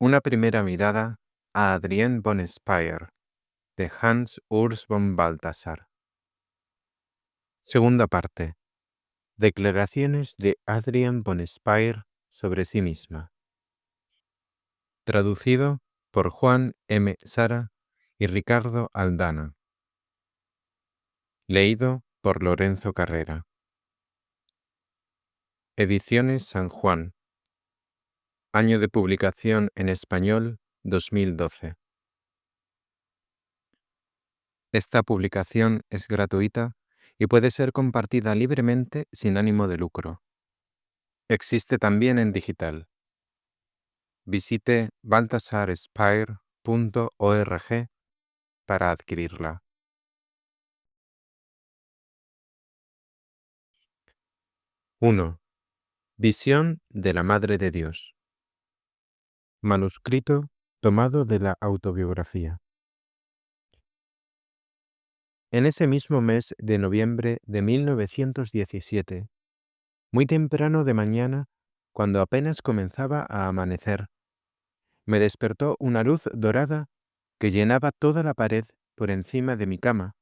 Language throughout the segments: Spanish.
Una primera mirada a Adrienne von Speyr, de Hans Urs von Balthasar. Segunda parte. Declaraciones de Adrienne von Speyr sobre sí misma. Traducido por Juan M. Sara y Ricardo Aldana. Leído por Lorenzo Carrera. Ediciones San Juan. Año de publicación en español 2012. Esta publicación es gratuita y puede ser compartida libremente sin ánimo de lucro. Existe también en digital. Visite balthasarspeyr.org para adquirirla. ¡1! Visión de la Madre de Dios. Manuscrito tomado de la autobiografía. En ese mismo mes de noviembre de 1917, muy temprano de mañana, cuando apenas comenzaba a amanecer, me despertó una luz dorada que llenaba toda la pared por encima de mi cama,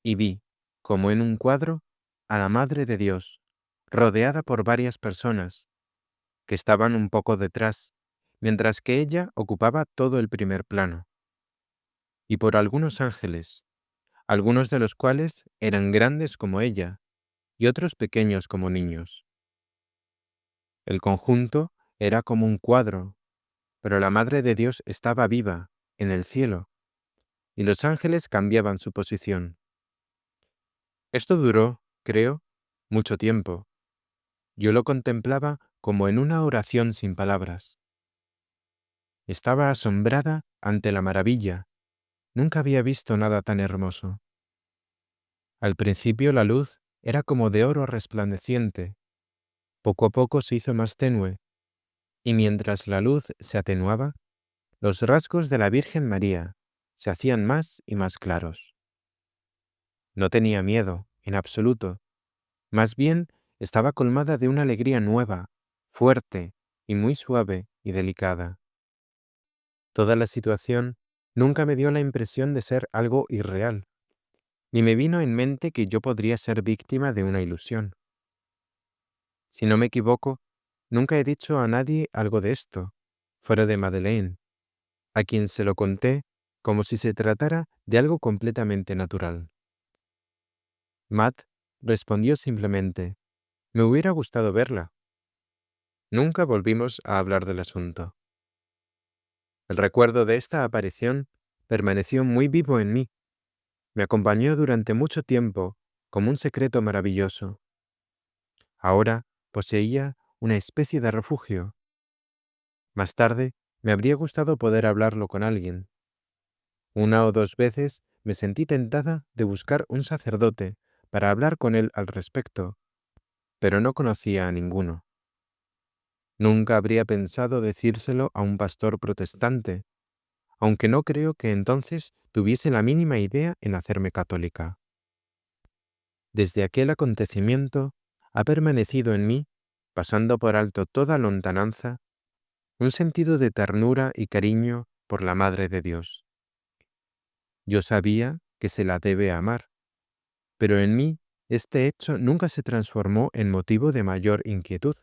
y vi, como en un cuadro, a la Madre de Dios, rodeada por varias personas, que estaban un poco detrás, mientras que ella ocupaba todo el primer plano, y por algunos ángeles, algunos de los cuales eran grandes como ella, y otros pequeños como niños. El conjunto era como un cuadro, pero la Madre de Dios estaba viva, en el cielo, y los ángeles cambiaban su posición. Esto duró, creo, mucho tiempo. Yo lo contemplaba como en una oración sin palabras. Estaba asombrada ante la maravilla. Nunca había visto nada tan hermoso. Al principio la luz era como de oro resplandeciente. Poco a poco se hizo más tenue, y mientras la luz se atenuaba, los rasgos de la Virgen María se hacían más y más claros. No tenía miedo, en absoluto. Más bien, estaba colmada de una alegría nueva, fuerte y muy suave y delicada. Toda la situación nunca me dio la impresión de ser algo irreal, ni me vino en mente que yo podría ser víctima de una ilusión. Si no me equivoco, nunca he dicho a nadie algo de esto, fuera de Madeleine, a quien se lo conté como si se tratara de algo completamente natural. Matt respondió simplemente: «Me hubiera gustado verla». Nunca volvimos a hablar del asunto. El recuerdo de esta aparición permaneció muy vivo en mí. Me acompañó durante mucho tiempo como un secreto maravilloso. Ahora poseía una especie de refugio. Más tarde, me habría gustado poder hablarlo con alguien. Una o dos veces me sentí tentada de buscar un sacerdote para hablar con él al respecto, pero no conocía a ninguno. Nunca habría pensado decírselo a un pastor protestante, aunque no creo que entonces tuviese la mínima idea en hacerme católica. Desde aquel acontecimiento ha permanecido en mí, pasando por alto toda lontananza, un sentido de ternura y cariño por la Madre de Dios. Yo sabía que se la debe amar, pero en mí este hecho nunca se transformó en motivo de mayor inquietud.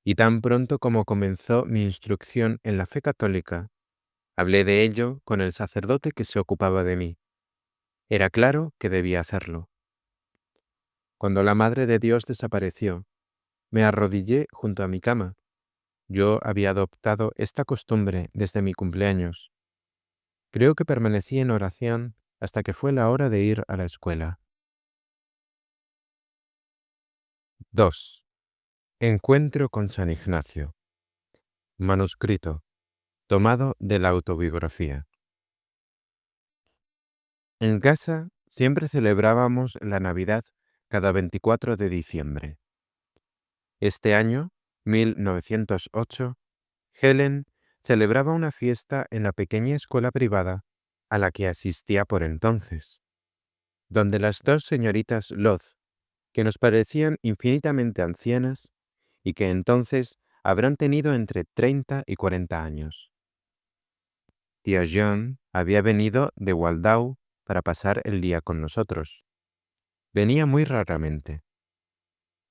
Y tan pronto como comenzó mi instrucción en la fe católica, hablé de ello con el sacerdote que se ocupaba de mí. Era claro que debía hacerlo. Cuando la Madre de Dios desapareció, me arrodillé junto a mi cama. Yo había adoptado esta costumbre desde mi cumpleaños. Creo que permanecí en oración hasta que fue la hora de ir a la escuela. 2. Encuentro con San Ignacio. Manuscrito tomado de la autobiografía. En casa siempre celebrábamos la Navidad cada 24 de diciembre. Este año, 1908, Helen celebraba una fiesta en la pequeña escuela privada a la que asistía por entonces, donde las dos señoritas Loth, que nos parecían infinitamente ancianas y que entonces Habrán tenido entre 30 y 40 años. Tía Jean había venido de Waldau para pasar el día con nosotros. Venía muy raramente.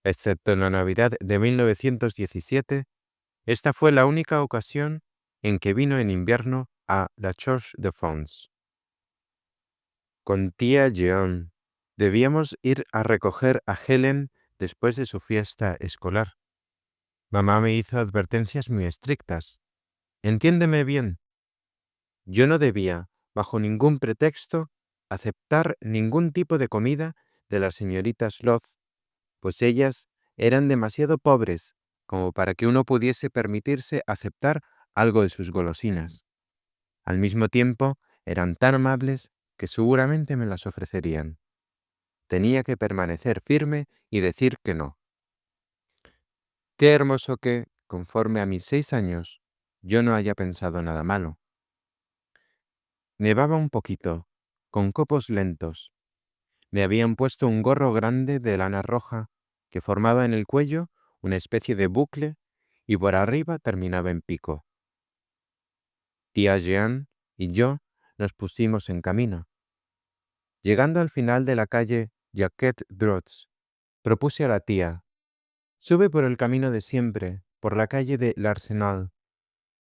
Excepto en la Navidad de 1917, esta fue la única ocasión en que vino en invierno a La Chaux-de-Fonds. Con tía Jean debíamos ir a recoger a Helen después de su fiesta escolar. Mamá me hizo advertencias muy estrictas. Entiéndeme bien. Yo no debía, bajo ningún pretexto, aceptar ningún tipo de comida de las señoritas Sloth, pues ellas eran demasiado pobres como para que uno pudiese permitirse aceptar algo de sus golosinas. Al mismo tiempo, eran tan amables que seguramente me las ofrecerían. Tenía que permanecer firme y decir que no. Qué hermoso que, conforme a mis 6 años, yo no haya pensado nada malo. Nevaba un poquito, con copos lentos. Me habían puesto un gorro grande de lana roja que formaba en el cuello una especie de bucle y por arriba terminaba en pico. Tía Jean y yo nos pusimos en camino. Llegando al final de la calle Jacquet-Droz, propuse a la tía: «Sube por el camino de siempre, por la calle de l'Arsenal.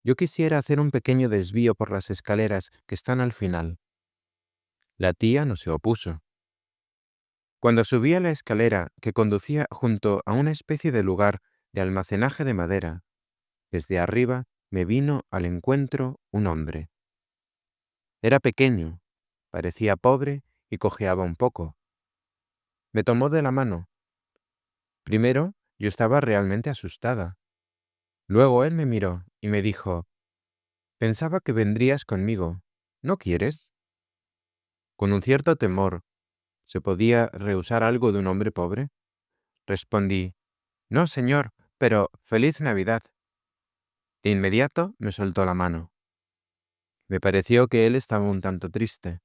Yo quisiera hacer un pequeño desvío por las escaleras que están al final». La tía no se opuso. Cuando subí a la escalera que conducía junto a una especie de lugar de almacenaje de madera, desde arriba me vino al encuentro un hombre. Era pequeño, parecía pobre y cojeaba un poco. Me tomó de la mano. Primero, yo estaba realmente asustada. Luego él me miró y me dijo: «Pensaba que vendrías conmigo. ¿No quieres?». Con un cierto temor, ¿se podía rehusar algo de un hombre pobre? Respondí: «No, señor, pero ¡feliz Navidad!». De inmediato me soltó la mano. Me pareció que él estaba un tanto triste.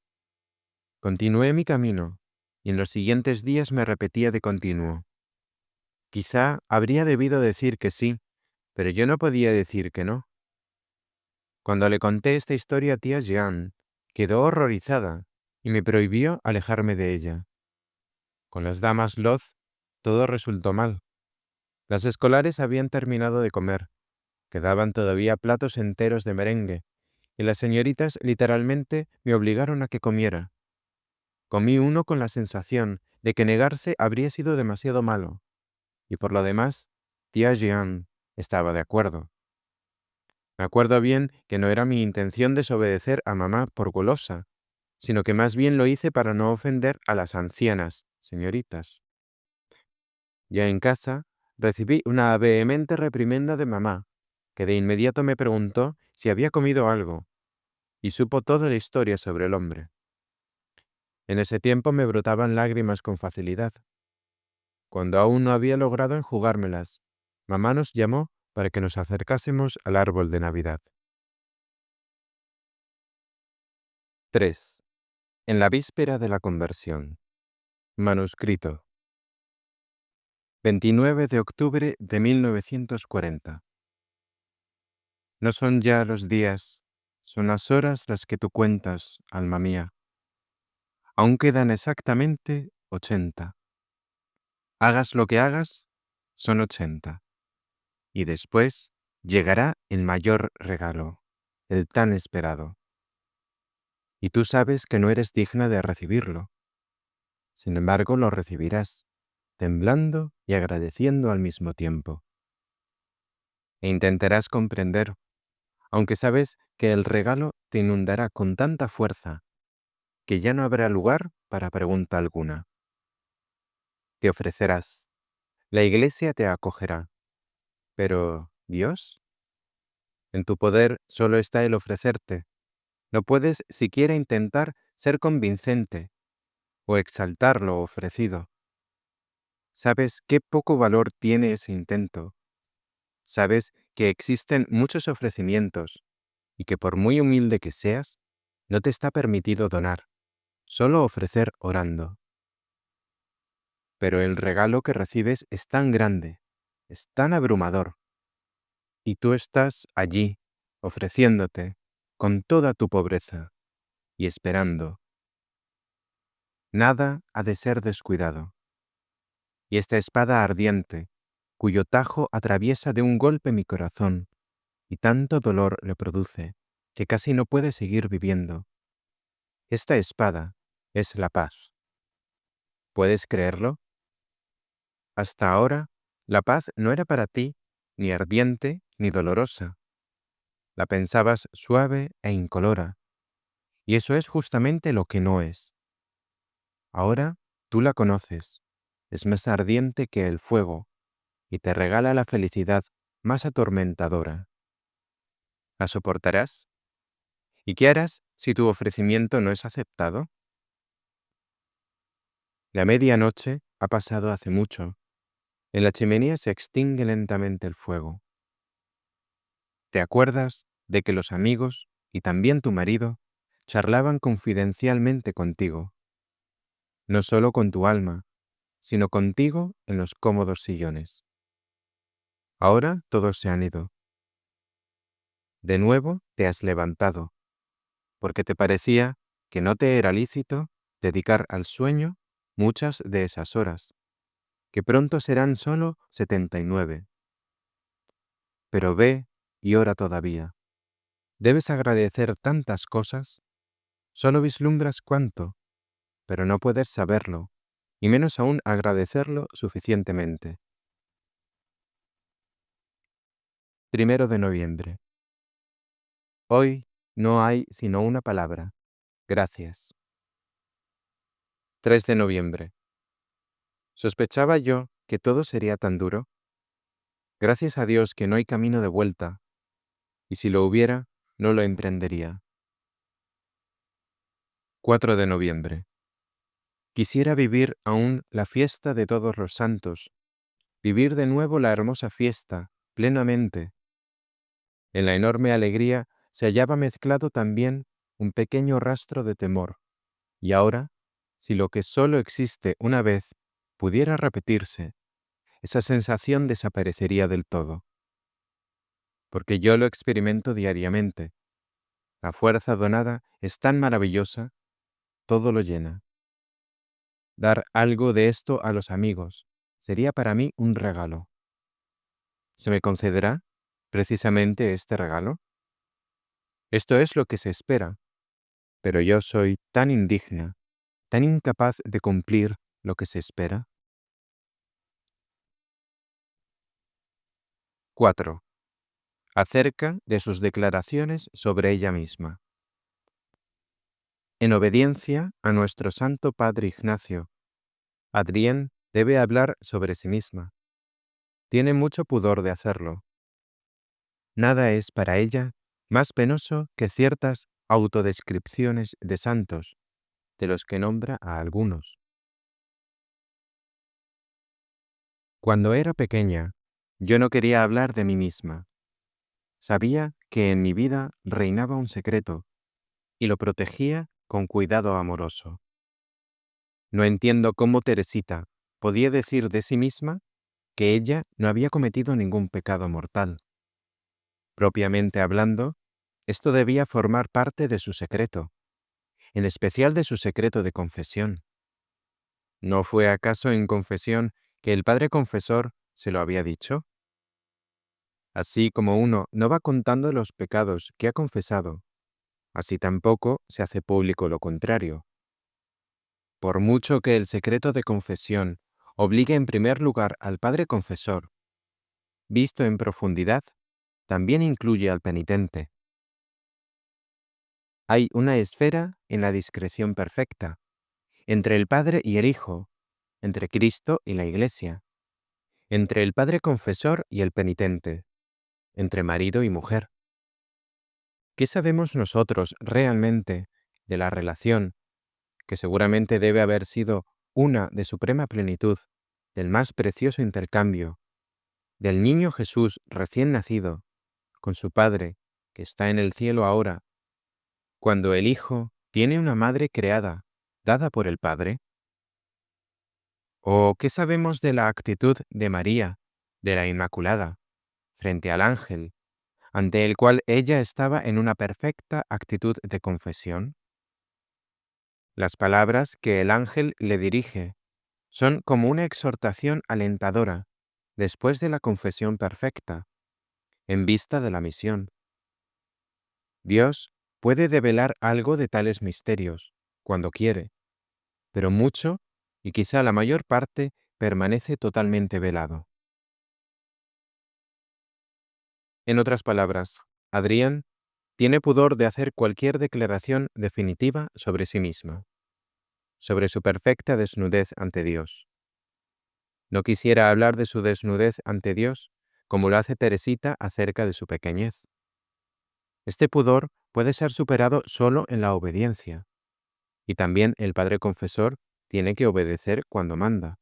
Continué mi camino, y en los siguientes días me repetía de continuo: «Quizá habría debido decir que sí, pero yo no podía decir que no». Cuando le conté esta historia a tía Jean, quedó horrorizada y me prohibió alejarme de ella. Con las damas Loth todo resultó mal. Las escolares habían terminado de comer, quedaban todavía platos enteros de merengue, y las señoritas literalmente me obligaron a que comiera. Comí uno con la sensación de que negarse habría sido demasiado malo, y por lo demás, tía Jean estaba de acuerdo. Me acuerdo bien que no era mi intención desobedecer a mamá por golosa, sino que más bien lo hice para no ofender a las ancianas señoritas. Ya en casa, recibí una vehemente reprimenda de mamá, que de inmediato me preguntó si había comido algo, y supo toda la historia sobre el hombre. En ese tiempo me brotaban lágrimas con facilidad. Cuando aún no había logrado enjugármelas, mamá nos llamó para que nos acercásemos al árbol de Navidad. 3. En la víspera de la conversión. Manuscrito. 29 de octubre de 1940. No son ya los días, son las horas las que tú cuentas, alma mía. Aún quedan exactamente 80. Hagas lo que hagas, son 80. Y después llegará el mayor regalo, el tan esperado. Y tú sabes que no eres digna de recibirlo. Sin embargo, lo recibirás, temblando y agradeciendo al mismo tiempo. E intentarás comprender, aunque sabes que el regalo te inundará con tanta fuerza que ya no habrá lugar para pregunta alguna. Te ofrecerás, la Iglesia te acogerá, pero ¿Dios? En tu poder solo está el ofrecerte. No puedes siquiera intentar ser convincente o exaltar lo ofrecido. Sabes qué poco valor tiene ese intento. Sabes que existen muchos ofrecimientos y que por muy humilde que seas, no te está permitido donar, solo ofrecer orando. Pero el regalo que recibes es tan grande, es tan abrumador, y tú estás allí, ofreciéndote con toda tu pobreza y esperando. Nada ha de ser descuidado. Y esta espada ardiente, cuyo tajo atraviesa de un golpe mi corazón y tanto dolor le produce, que casi no puede seguir viviendo. Esta espada es la paz. ¿Puedes creerlo? Hasta ahora, la paz no era para ti ni ardiente ni dolorosa. La pensabas suave e incolora, y eso es justamente lo que no es. Ahora tú la conoces, es más ardiente que el fuego, y te regala la felicidad más atormentadora. ¿La soportarás? ¿Y qué harás si tu ofrecimiento no es aceptado? La medianoche ha pasado hace mucho. En la chimenea se extingue lentamente el fuego. ¿Te acuerdas de que los amigos, y también tu marido, charlaban confidencialmente contigo, no solo con tu alma, sino contigo en los cómodos sillones? Ahora todos se han ido. De nuevo te has levantado, porque te parecía que no te era lícito dedicar al sueño muchas de esas horas, que pronto serán solo 79. Pero ve y ora todavía. Debes agradecer tantas cosas, solo vislumbras cuánto, pero no puedes saberlo, y menos aún agradecerlo suficientemente. 1 de noviembre. Hoy no hay sino una palabra: gracias. 3 de noviembre. ¿Sospechaba yo que todo sería tan duro? Gracias a Dios que no hay camino de vuelta, y si lo hubiera, no lo emprendería. 4 de noviembre. Quisiera vivir aún la fiesta de todos los santos, vivir de nuevo la hermosa fiesta, plenamente. En la enorme alegría se hallaba mezclado también un pequeño rastro de temor. Y ahora, si lo que solo existe una vez pudiera repetirse, esa sensación desaparecería del todo. Porque yo lo experimento diariamente. La fuerza donada es tan maravillosa, todo lo llena. Dar algo de esto a los amigos sería para mí un regalo. ¿Se me concederá precisamente este regalo? Esto es lo que se espera, pero yo soy tan indigna, tan incapaz de cumplir lo que se espera. 4. Acerca de sus declaraciones sobre ella misma. En obediencia a nuestro Santo Padre Ignacio, Adrienne debe hablar sobre sí misma. Tiene mucho pudor de hacerlo. Nada es para ella más penoso que ciertas autodescripciones de santos, de los que nombra a algunos. Cuando era pequeña, yo no quería hablar de mí misma. Sabía que en mi vida reinaba un secreto y lo protegía con cuidado amoroso. No entiendo cómo Teresita podía decir de sí misma que ella no había cometido ningún pecado mortal. Propiamente hablando, esto debía formar parte de su secreto, en especial de su secreto de confesión. ¿No fue acaso en confesión que el padre confesor se lo había dicho? Así como uno no va contando los pecados que ha confesado, así tampoco se hace público lo contrario. Por mucho que el secreto de confesión obligue en primer lugar al padre confesor, visto en profundidad, también incluye al penitente. Hay una esfera en la discreción perfecta, entre el Padre y el Hijo, entre Cristo y la Iglesia, entre el Padre confesor y el penitente, entre marido y mujer. ¿Qué sabemos nosotros realmente de la relación, que seguramente debe haber sido una de suprema plenitud, del más precioso intercambio, del niño Jesús recién nacido, con su Padre, que está en el cielo ahora, cuando el Hijo tiene una madre creada, dada por el Padre? ¿O qué sabemos de la actitud de María, de la Inmaculada, frente al ángel, ante el cual ella estaba en una perfecta actitud de confesión. Las palabras que el ángel le dirige son como una exhortación alentadora después de la confesión perfecta, en vista de la misión. Dios puede develar algo de tales misterios, cuando quiere, pero mucho, y quizá la mayor parte, permanece totalmente velado. En otras palabras, Adrián tiene pudor de hacer cualquier declaración definitiva sobre sí misma, sobre su perfecta desnudez ante Dios. No quisiera hablar de su desnudez ante Dios como lo hace Teresita acerca de su pequeñez. Este pudor puede ser superado solo en la obediencia, y también el padre confesor tiene que obedecer cuando manda.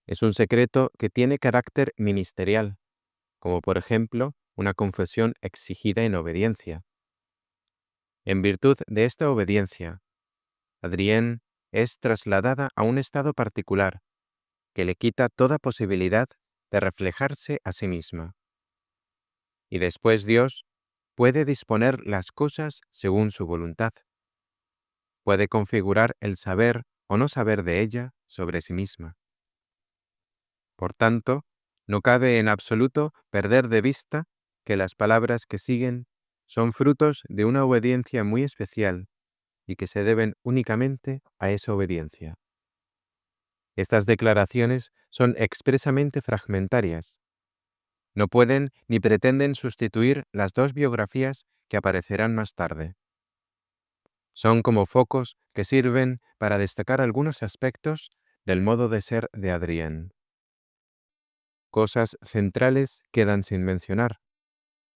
Es un secreto que tiene carácter ministerial, como por ejemplo una confesión exigida en obediencia. En virtud de esta obediencia, Adrienne es trasladada a un estado particular que le quita toda posibilidad de reflejarse a sí misma. Y después Dios puede disponer las cosas según su voluntad. Puede configurar el saber o no saber de ella sobre sí misma. Por tanto, no cabe en absoluto perder de vista que las palabras que siguen son frutos de una obediencia muy especial y que se deben únicamente a esa obediencia. Estas declaraciones son expresamente fragmentarias. No pueden ni pretenden sustituir las dos biografías que aparecerán más tarde. Son como focos que sirven para destacar algunos aspectos del modo de ser de Adrienne. Cosas centrales quedan sin mencionar: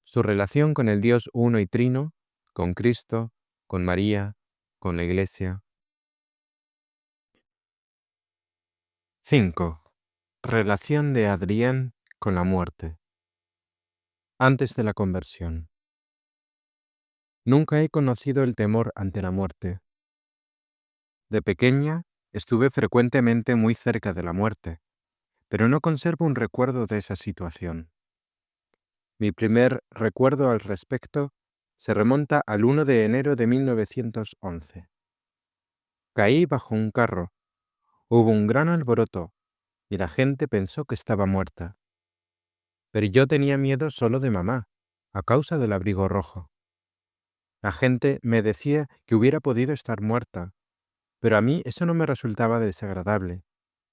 su relación con el Dios uno y trino, con Cristo, con María, con la Iglesia. 5. Relación de Adrienne con la muerte. Antes de la conversión. Nunca he conocido el temor ante la muerte. De pequeña estuve frecuentemente muy cerca de la muerte, pero no conservo un recuerdo de esa situación. Mi primer recuerdo al respecto se remonta al 1 de enero de 1911. Caí bajo un carro, hubo un gran alboroto y la gente pensó que estaba muerta. Pero yo tenía miedo solo de mamá, a causa del abrigo rojo. La gente me decía que hubiera podido estar muerta, pero a mí eso no me resultaba desagradable.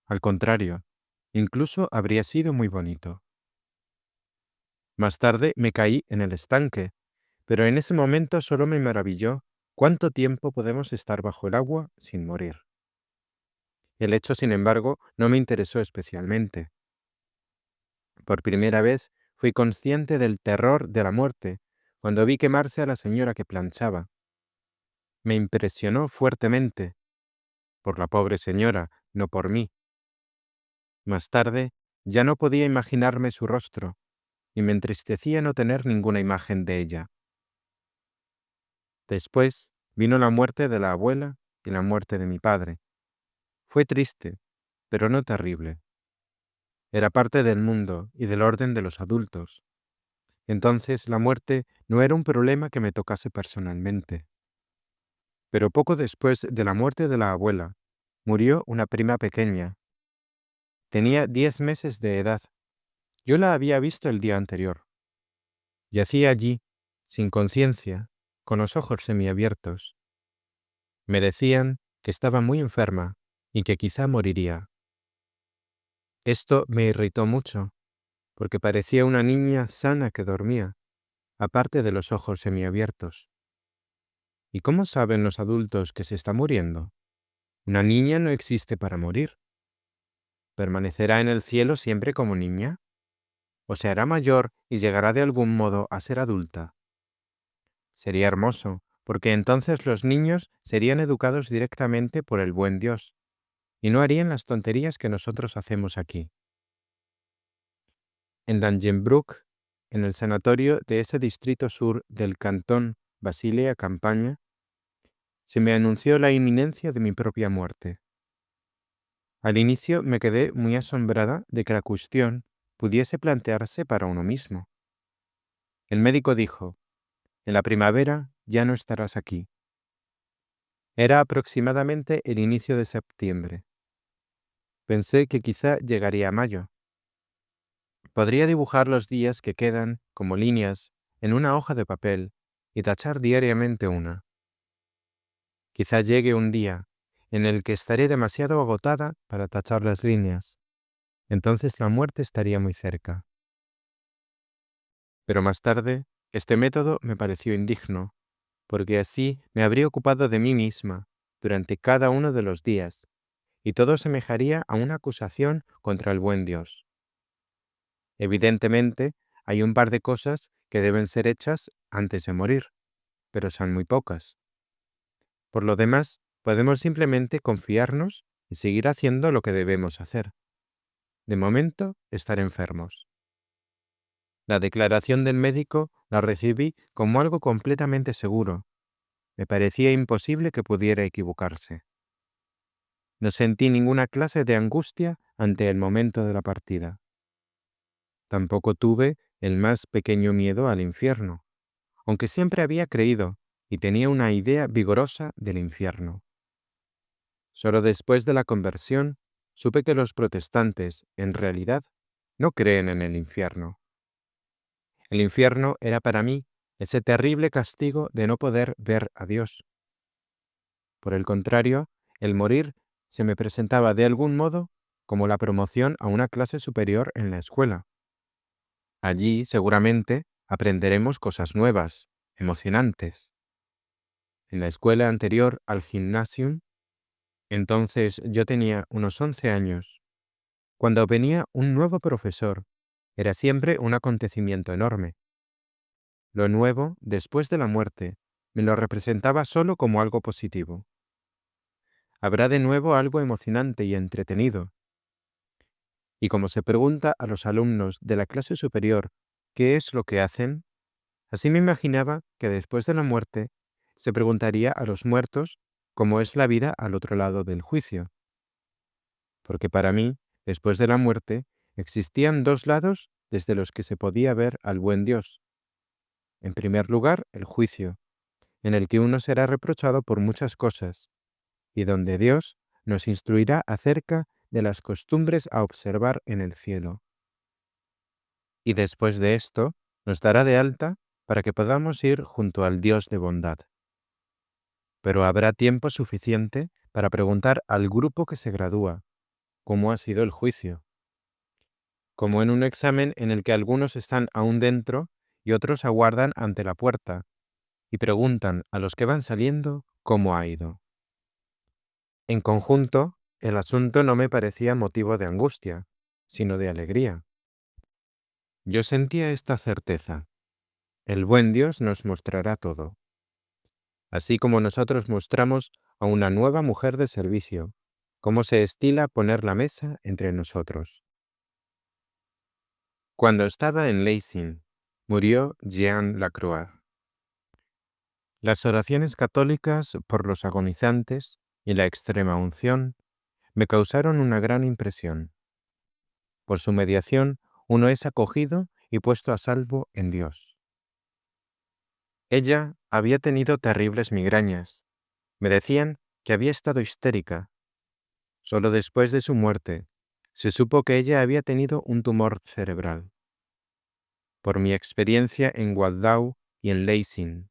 Al contrario, incluso habría sido muy bonito. Más tarde me caí en el estanque, pero en ese momento solo me maravilló cuánto tiempo podemos estar bajo el agua sin morir. El hecho, sin embargo, no me interesó especialmente. Por primera vez fui consciente del terror de la muerte cuando vi quemarse a la señora que planchaba. Me impresionó fuertemente, por la pobre señora, no por mí. Más tarde, ya no podía imaginarme su rostro, y me entristecía no tener ninguna imagen de ella. Después vino la muerte de la abuela y la muerte de mi padre. Fue triste, pero no terrible. Era parte del mundo y del orden de los adultos. Entonces la muerte no era un problema que me tocase personalmente. Pero poco después de la muerte de la abuela, murió una prima pequeña. Tenía 10 meses de edad. Yo la había visto el día anterior. Yacía allí, sin conciencia, con los ojos semiabiertos. Me decían que estaba muy enferma y que quizá moriría. Esto me irritó mucho, porque parecía una niña sana que dormía, aparte de los ojos semiabiertos. ¿Y cómo saben los adultos que se está muriendo? Una niña no existe para morir. ¿Permanecerá en el cielo siempre como niña? ¿O se hará mayor y llegará de algún modo a ser adulta? Sería hermoso, porque entonces los niños serían educados directamente por el buen Dios, y no harían las tonterías que nosotros hacemos aquí. En Langenbruck, en el sanatorio de ese distrito sur del cantón Basilea-Campaña, se me anunció la inminencia de mi propia muerte. Al inicio me quedé muy asombrada de que la cuestión pudiese plantearse para uno mismo. El médico dijo: «En la primavera ya no estarás aquí». Era aproximadamente el inicio de septiembre. Pensé que quizá llegaría a mayo. Podría dibujar los días que quedan como líneas en una hoja de papel y tachar diariamente una. Quizá llegue un día en el que estaré demasiado agotada para tachar las líneas. Entonces la muerte estaría muy cerca. Pero más tarde, este método me pareció indigno, porque así me habría ocupado de mí misma durante cada uno de los días, y todo semejaría a una acusación contra el buen Dios. Evidentemente, hay un par de cosas que deben ser hechas antes de morir, pero son muy pocas. Por lo demás, podemos simplemente confiarnos y seguir haciendo lo que debemos hacer. De momento, estar enfermos. La declaración del médico la recibí como algo completamente seguro. Me parecía imposible que pudiera equivocarse. No sentí ninguna clase de angustia ante el momento de la partida. Tampoco tuve el más pequeño miedo al infierno, aunque siempre había creído y tenía una idea vigorosa del infierno. Solo después de la conversión supe que los protestantes, en realidad, no creen en el infierno. El infierno era para mí ese terrible castigo de no poder ver a Dios. Por el contrario, el morir se me presentaba de algún modo como la promoción a una clase superior en la escuela. Allí, seguramente, aprenderemos cosas nuevas, emocionantes. En la escuela anterior al gymnasium, entonces yo tenía unos 11 años. Cuando venía un nuevo profesor, era siempre un acontecimiento enorme. Lo nuevo, después de la muerte, me lo representaba solo como algo positivo. Habrá de nuevo algo emocionante y entretenido. Y como se pregunta a los alumnos de la clase superior qué es lo que hacen, así me imaginaba que después de la muerte se preguntaría a los muertos cómo es la vida al otro lado del juicio. Porque para mí, después de la muerte, existían dos lados desde los que se podía ver al buen Dios. En primer lugar, el juicio, en el que uno será reprochado por muchas cosas, y donde Dios nos instruirá acerca de las costumbres a observar en el cielo. Y después de esto, nos dará de alta para que podamos ir junto al Dios de bondad. Pero habrá tiempo suficiente para preguntar al grupo que se gradúa cómo ha sido el juicio, como en un examen en el que algunos están aún dentro y otros aguardan ante la puerta, y preguntan a los que van saliendo cómo ha ido. En conjunto, el asunto no me parecía motivo de angustia, sino de alegría. Yo sentía esta certeza: el buen Dios nos mostrará todo, así como nosotros mostramos a una nueva mujer de servicio cómo se estila poner la mesa entre nosotros. Cuando estaba en Leysin, murió Jean Lacroix. Las oraciones católicas por los agonizantes y la extrema unción me causaron una gran impresión. Por su mediación, uno es acogido y puesto a salvo en Dios. Ella había tenido terribles migrañas. Me decían que había estado histérica. Solo después de su muerte, se supo que ella había tenido un tumor cerebral. Por mi experiencia en Waldau y en Leysin,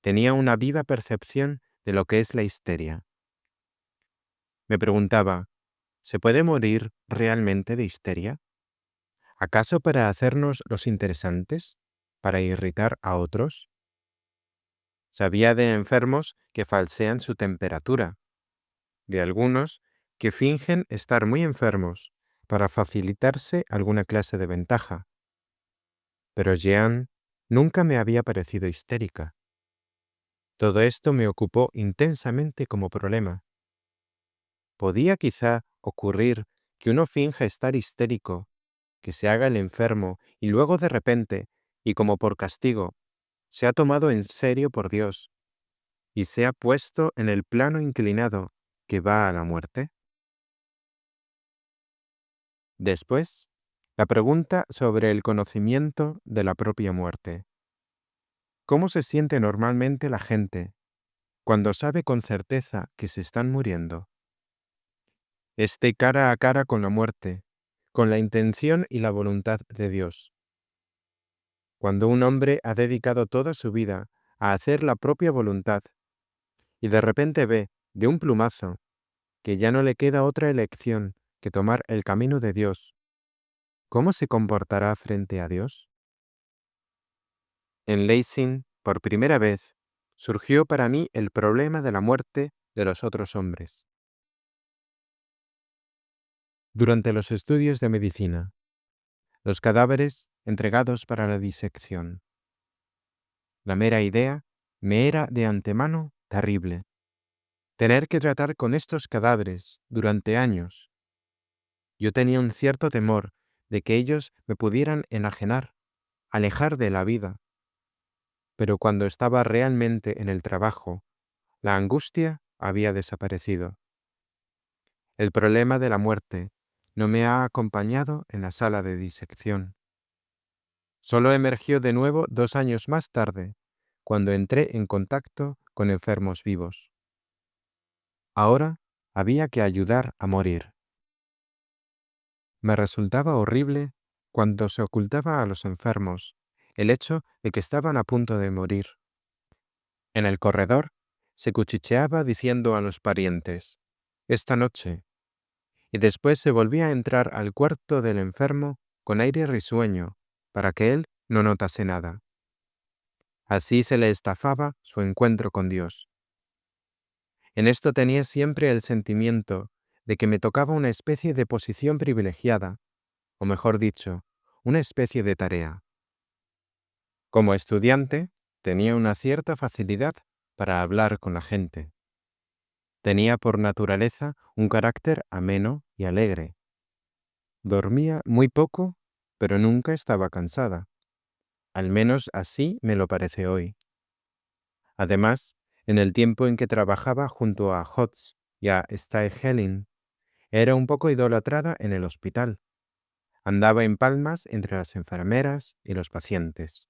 tenía una viva percepción de lo que es la histeria. Me preguntaba, ¿se puede morir realmente de histeria? ¿Acaso para hacernos los interesantes? ¿Para irritar a otros? Sabía de enfermos que falsean su temperatura, de algunos que fingen estar muy enfermos para facilitarse alguna clase de ventaja. Pero Jeanne nunca me había parecido histérica. Todo esto me ocupó intensamente como problema. ¿Podía quizá ocurrir que uno finja estar histérico, que se haga el enfermo y luego de repente, y como por castigo, sea tomado en serio por Dios y sea puesto en el plano inclinado que va a la muerte? Después, La pregunta sobre el conocimiento de la propia muerte. ¿Cómo se siente normalmente la gente cuando sabe con certeza que se están muriendo? Esté cara a cara con la muerte, con la intención y la voluntad de Dios. Cuando un hombre ha dedicado toda su vida a hacer la propia voluntad y de repente ve, de un plumazo, que ya no le queda otra elección que tomar el camino de Dios, ¿cómo se comportará frente a Dios? En Lessing, por primera vez, surgió para mí el problema de la muerte de los otros hombres. Durante los estudios de medicina, los cadáveres entregados para la disección. La mera idea me era de antemano terrible. Tener que tratar con estos cadáveres durante años. Yo tenía un cierto temor de que ellos me pudieran enajenar, alejar de la vida. Pero cuando estaba realmente en el trabajo, la angustia había desaparecido. El problema de la muerte no me ha acompañado en la sala de disección. Solo emergió de nuevo 2 años más tarde, cuando entré en contacto con enfermos vivos. Ahora había que ayudar a morir. Me resultaba horrible cuando se ocultaba a los enfermos el hecho de que estaban a punto de morir. En el corredor se cuchicheaba diciendo a los parientes, «Esta noche», y después se volvía a entrar al cuarto del enfermo con aire risueño, para que él no notase nada. Así se le estafaba su encuentro con Dios. En esto tenía siempre el sentimiento de que me tocaba una especie de posición privilegiada, o mejor dicho, una especie de tarea. Como estudiante, tenía una cierta facilidad para hablar con la gente. Tenía por naturaleza un carácter ameno y alegre. Dormía muy poco, pero nunca estaba cansada. Al menos así me lo parece hoy. Además, en el tiempo en que trabajaba junto a Hotz y a Staehelin, era un poco idolatrada en el hospital. Andaba en palmas entre las enfermeras y los pacientes.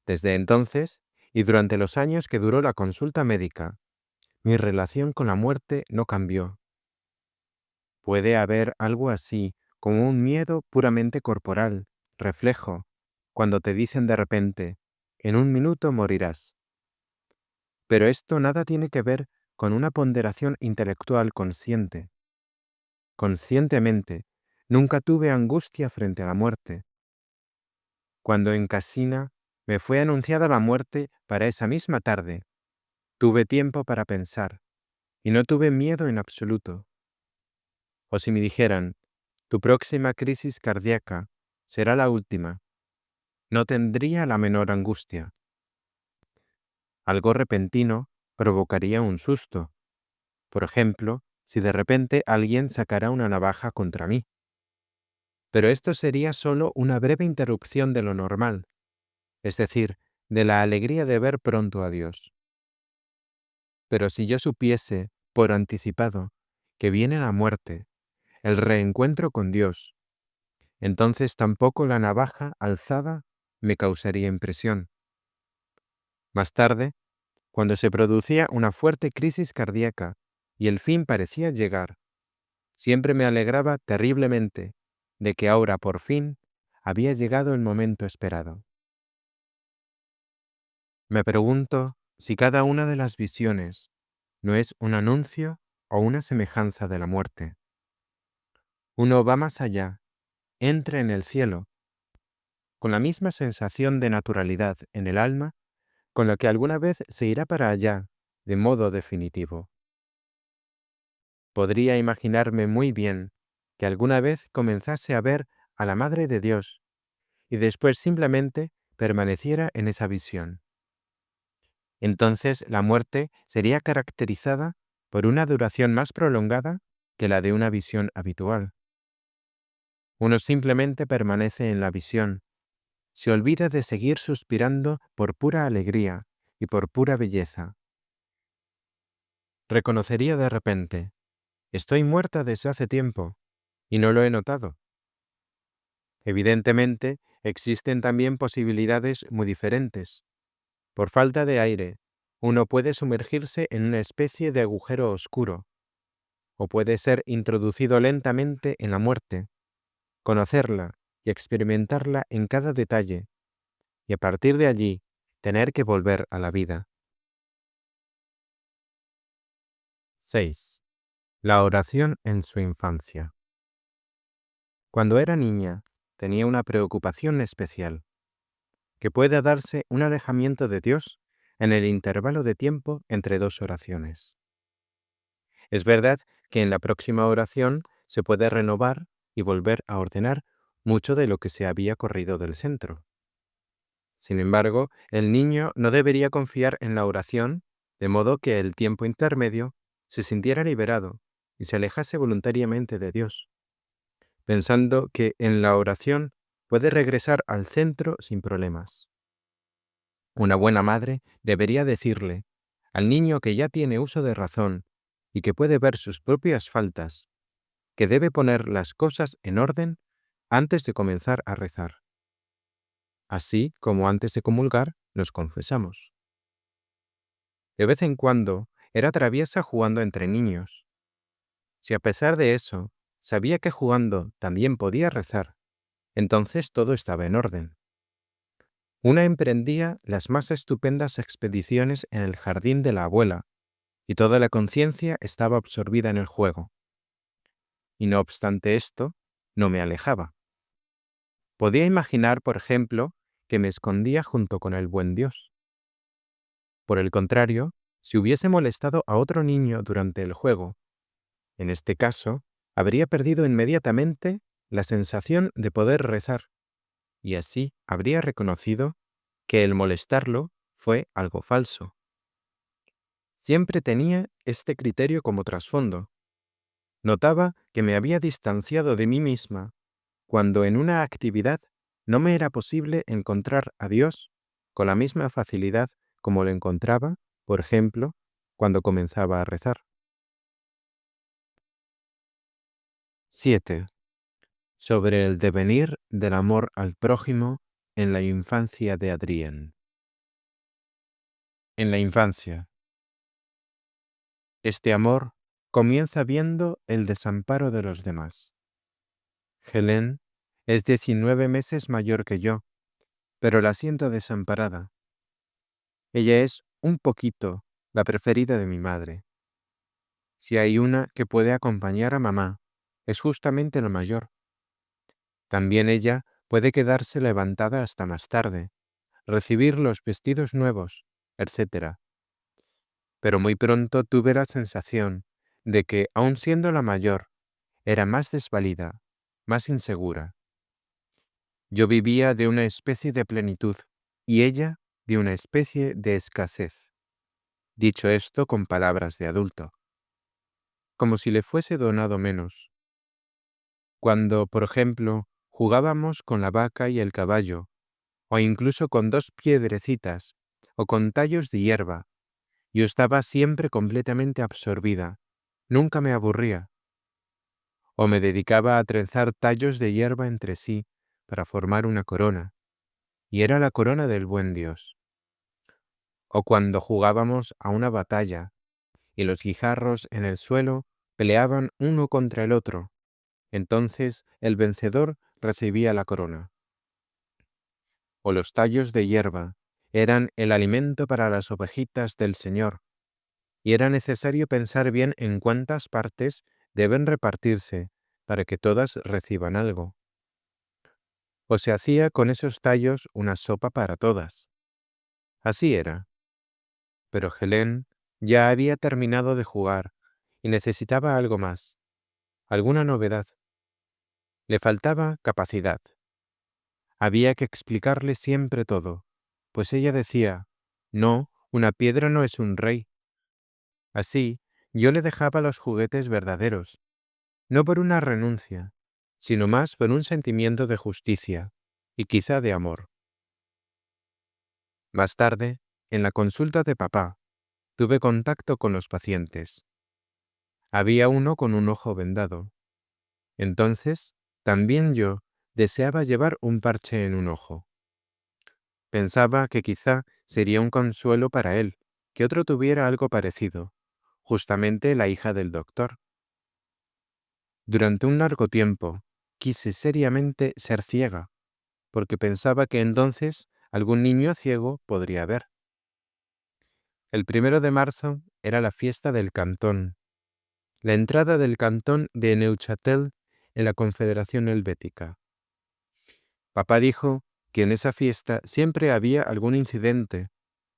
Desde entonces, y durante los años que duró la consulta médica, mi relación con la muerte no cambió. Puede haber algo así como un miedo puramente corporal, reflejo, cuando te dicen de repente, en un minuto morirás. Pero esto nada tiene que ver con una ponderación intelectual consciente. Conscientemente, nunca tuve angustia frente a la muerte. Cuando en Casina me fue anunciada la muerte para esa misma tarde, tuve tiempo para pensar y no tuve miedo en absoluto. O si me dijeran, tu próxima crisis cardíaca será la última, no tendría la menor angustia. Algo repentino provocaría un susto. Por ejemplo, si de repente alguien sacara una navaja contra mí. Pero esto sería solo una breve interrupción de lo normal, es decir, de la alegría de ver pronto a Dios. Pero si yo supiese, por anticipado, que viene la muerte, el reencuentro con Dios, entonces tampoco la navaja alzada me causaría impresión. Más tarde, cuando se producía una fuerte crisis cardíaca y el fin parecía llegar, siempre me alegraba terriblemente de que ahora por fin había llegado el momento esperado. Me pregunto si cada una de las visiones no es un anuncio o una semejanza de la muerte. Uno va más allá, entra en el cielo, con la misma sensación de naturalidad en el alma con la que alguna vez se irá para allá, de modo definitivo. Podría imaginarme muy bien que alguna vez comenzase a ver a la Madre de Dios y después simplemente permaneciera en esa visión. Entonces la muerte sería caracterizada por una duración más prolongada que la de una visión habitual. Uno simplemente permanece en la visión, se olvida de seguir suspirando por pura alegría y por pura belleza. Reconocería de repente, estoy muerta desde hace tiempo y no lo he notado. Evidentemente, existen también posibilidades muy diferentes. Por falta de aire, uno puede sumergirse en una especie de agujero oscuro, o puede ser introducido lentamente en la muerte, conocerla y experimentarla en cada detalle, y a partir de allí, tener que volver a la vida. 6. La oración en su infancia. Cuando era niña, tenía una preocupación especial, que puede darse un alejamiento de Dios en el intervalo de tiempo entre dos oraciones. Es verdad que en la próxima oración se puede renovar y volver a ordenar mucho de lo que se había corrido del centro. Sin embargo, el niño no debería confiar en la oración, de modo que el tiempo intermedio se sintiera liberado y se alejase voluntariamente de Dios, pensando que en la oración puede regresar al centro sin problemas. Una buena madre debería decirle al niño que ya tiene uso de razón y que puede ver sus propias faltas, que debe poner las cosas en orden antes de comenzar a rezar, así como antes de comulgar nos confesamos. De vez en cuando era traviesa jugando entre niños. Si a pesar de eso sabía que jugando también podía rezar, entonces todo estaba en orden. Una emprendía las más estupendas expediciones en el jardín de la abuela, y toda la conciencia estaba absorbida en el juego. Y no obstante esto, no me alejaba. Podía imaginar, por ejemplo, que me escondía junto con el buen Dios. Por el contrario, si hubiese molestado a otro niño durante el juego, en este caso, habría perdido inmediatamente la sensación de poder rezar, y así habría reconocido que el molestarlo fue algo falso. Siempre tenía este criterio como trasfondo. Notaba que me había distanciado de mí misma cuando en una actividad no me era posible encontrar a Dios con la misma facilidad como lo encontraba, por ejemplo, cuando comenzaba a rezar. 7. Sobre el devenir del amor al prójimo en la infancia de Adrien. En la infancia, este amor comienza viendo el desamparo de los demás. Helen es 19 meses mayor que yo, pero la siento desamparada. Ella es un poquito la preferida de mi madre. Si hay una que puede acompañar a mamá, es justamente la mayor. También ella puede quedarse levantada hasta más tarde, recibir los vestidos nuevos, etc. Pero muy pronto tuve la sensación de que, aun siendo la mayor, era más desvalida, más insegura. Yo vivía de una especie de plenitud y ella de una especie de escasez. Dicho esto con palabras de adulto, como si le fuese donado menos. Cuando, por ejemplo, jugábamos con la vaca y el caballo, o incluso con dos piedrecitas, o con tallos de hierba, yo estaba siempre completamente absorbida, nunca me aburría, o me dedicaba a trenzar tallos de hierba entre sí para formar una corona, y era la corona del buen Dios. O cuando jugábamos a una batalla, y los guijarros en el suelo peleaban uno contra el otro, entonces el vencedor recibía la corona. O los tallos de hierba eran el alimento para las ovejitas del Señor, y era necesario pensar bien en cuántas partes deben repartirse para que todas reciban algo. O se hacía con esos tallos una sopa para todas. Así era. Pero Helen ya había terminado de jugar y necesitaba algo más, alguna novedad. Le faltaba capacidad. Había que explicarle siempre todo, pues ella decía, no, una piedra no es un rey. Así, yo le dejaba los juguetes verdaderos, no por una renuncia, sino más por un sentimiento de justicia y quizá de amor. Más tarde, en la consulta de papá, tuve contacto con los pacientes. Había uno con un ojo vendado. Entonces, también yo deseaba llevar un parche en un ojo. Pensaba que quizá sería un consuelo para él, que otro tuviera algo parecido, justamente la hija del doctor. Durante un largo tiempo, quise seriamente ser ciega, porque pensaba que entonces algún niño ciego podría ver. El 1 de marzo era la fiesta del cantón, la entrada del cantón de Neuchâtel en la Confederación Helvética. Papá dijo que en esa fiesta siempre había algún incidente,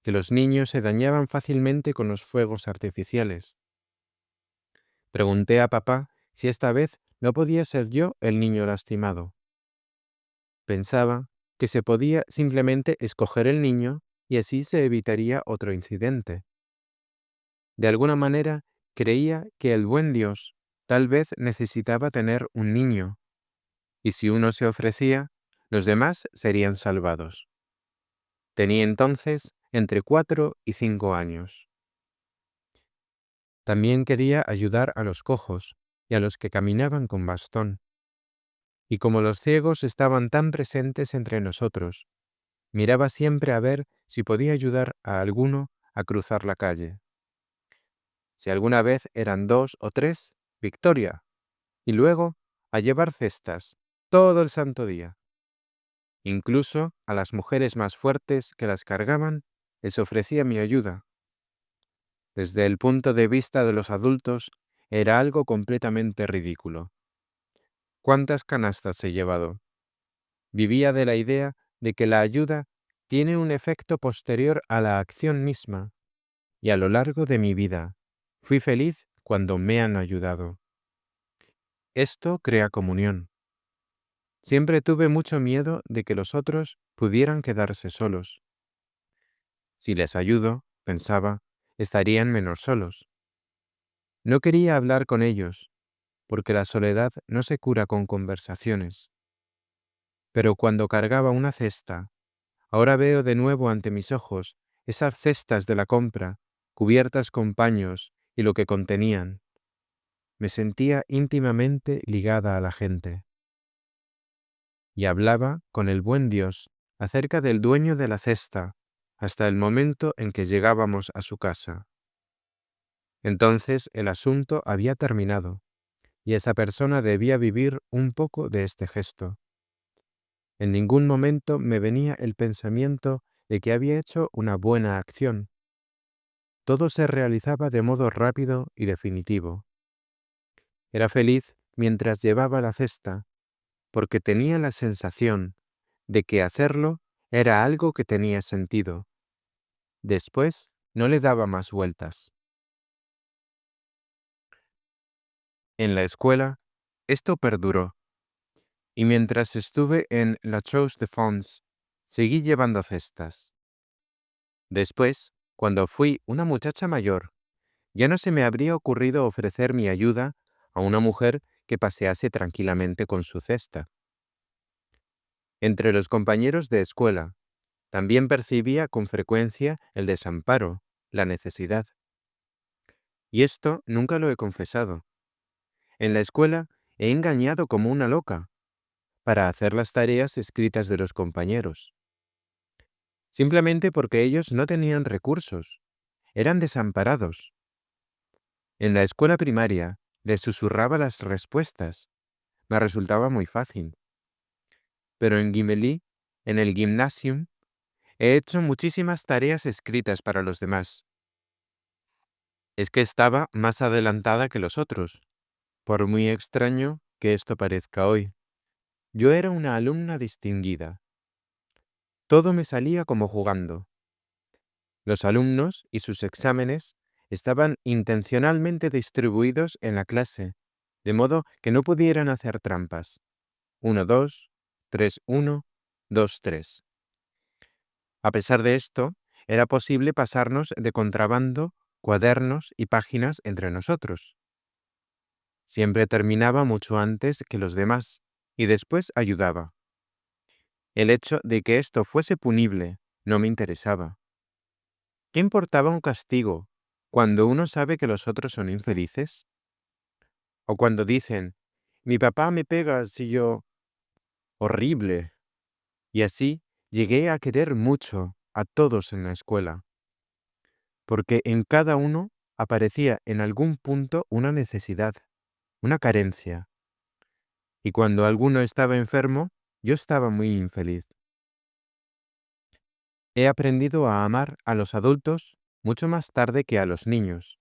que los niños se dañaban fácilmente con los fuegos artificiales. Pregunté a papá si esta vez no podía ser yo el niño lastimado. Pensaba que se podía simplemente escoger el niño y así se evitaría otro incidente. De alguna manera, creía que el buen Dios tal vez necesitaba tener un niño, y si uno se ofrecía, los demás serían salvados. Tenía entonces entre 4 y 5 años. También quería ayudar a los cojos y a los que caminaban con bastón. Y como los ciegos estaban tan presentes entre nosotros, miraba siempre a ver si podía ayudar a alguno a cruzar la calle. Si alguna vez eran 2 o 3, victoria. Y luego a llevar cestas, todo el santo día. Incluso a las mujeres más fuertes que las cargaban, les ofrecía mi ayuda. Desde el punto de vista de los adultos, era algo completamente ridículo. ¿Cuántas canastas he llevado? Vivía de la idea de que la ayuda tiene un efecto posterior a la acción misma, y a lo largo de mi vida, fui feliz cuando me han ayudado. Esto crea comunión. Siempre tuve mucho miedo de que los otros pudieran quedarse solos. Si les ayudo, pensaba, estarían menos solos. No quería hablar con ellos, porque la soledad no se cura con conversaciones. Pero cuando cargaba una cesta, ahora veo de nuevo ante mis ojos esas cestas de la compra, cubiertas con paños y lo que contenían. Me sentía íntimamente ligada a la gente. Y hablaba con el buen Dios acerca del dueño de la cesta, hasta el momento en que llegábamos a su casa. Entonces el asunto había terminado, y esa persona debía vivir un poco de este gesto. En ningún momento me venía el pensamiento de que había hecho una buena acción. Todo se realizaba de modo rápido y definitivo. Era feliz mientras llevaba la cesta, porque tenía la sensación de que hacerlo era algo que tenía sentido. Después no le daba más vueltas. En la escuela, esto perduró, y mientras estuve en La Chaux-de-Fonds, seguí llevando cestas. Después, cuando fui una muchacha mayor, ya no se me habría ocurrido ofrecer mi ayuda a una mujer que pasease tranquilamente con su cesta. Entre los compañeros de escuela, también percibía con frecuencia el desamparo, la necesidad. Y esto nunca lo he confesado. En la escuela he engañado como una loca para hacer las tareas escritas de los compañeros, simplemente porque ellos no tenían recursos, eran desamparados. En la escuela primaria les susurraba las respuestas, me resultaba muy fácil. Pero en Gimeli, en el Gymnasium, he hecho muchísimas tareas escritas para los demás. Es que estaba más adelantada que los otros, por muy extraño que esto parezca hoy. Yo era una alumna distinguida. Todo me salía como jugando. Los alumnos y sus exámenes estaban intencionalmente distribuidos en la clase, de modo que no pudieran hacer trampas. 1, 2, 3, 1, 2, 3. A pesar de esto, era posible pasarnos de contrabando cuadernos y páginas entre nosotros. Siempre terminaba mucho antes que los demás y después ayudaba. El hecho de que esto fuese punible no me interesaba. ¿Qué importaba un castigo cuando uno sabe que los otros son infelices? O cuando dicen, mi papá me pega si yo... horrible. Y así llegué a querer mucho a todos en la escuela, porque en cada uno aparecía en algún punto una necesidad, una carencia, y cuando alguno estaba enfermo, yo estaba muy infeliz. He aprendido a amar a los adultos mucho más tarde que a los niños,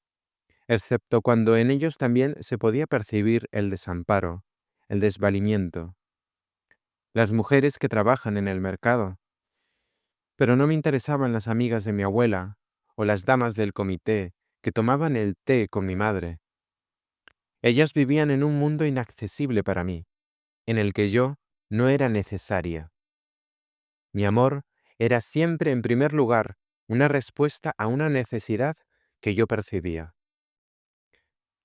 excepto cuando en ellos también se podía percibir el desamparo, el desvalimiento, las mujeres que trabajan en el mercado. Pero no me interesaban las amigas de mi abuela o las damas del comité que tomaban el té con mi madre. Ellas vivían en un mundo inaccesible para mí, en el que yo no era necesaria. Mi amor era siempre en primer lugar una respuesta a una necesidad que yo percibía.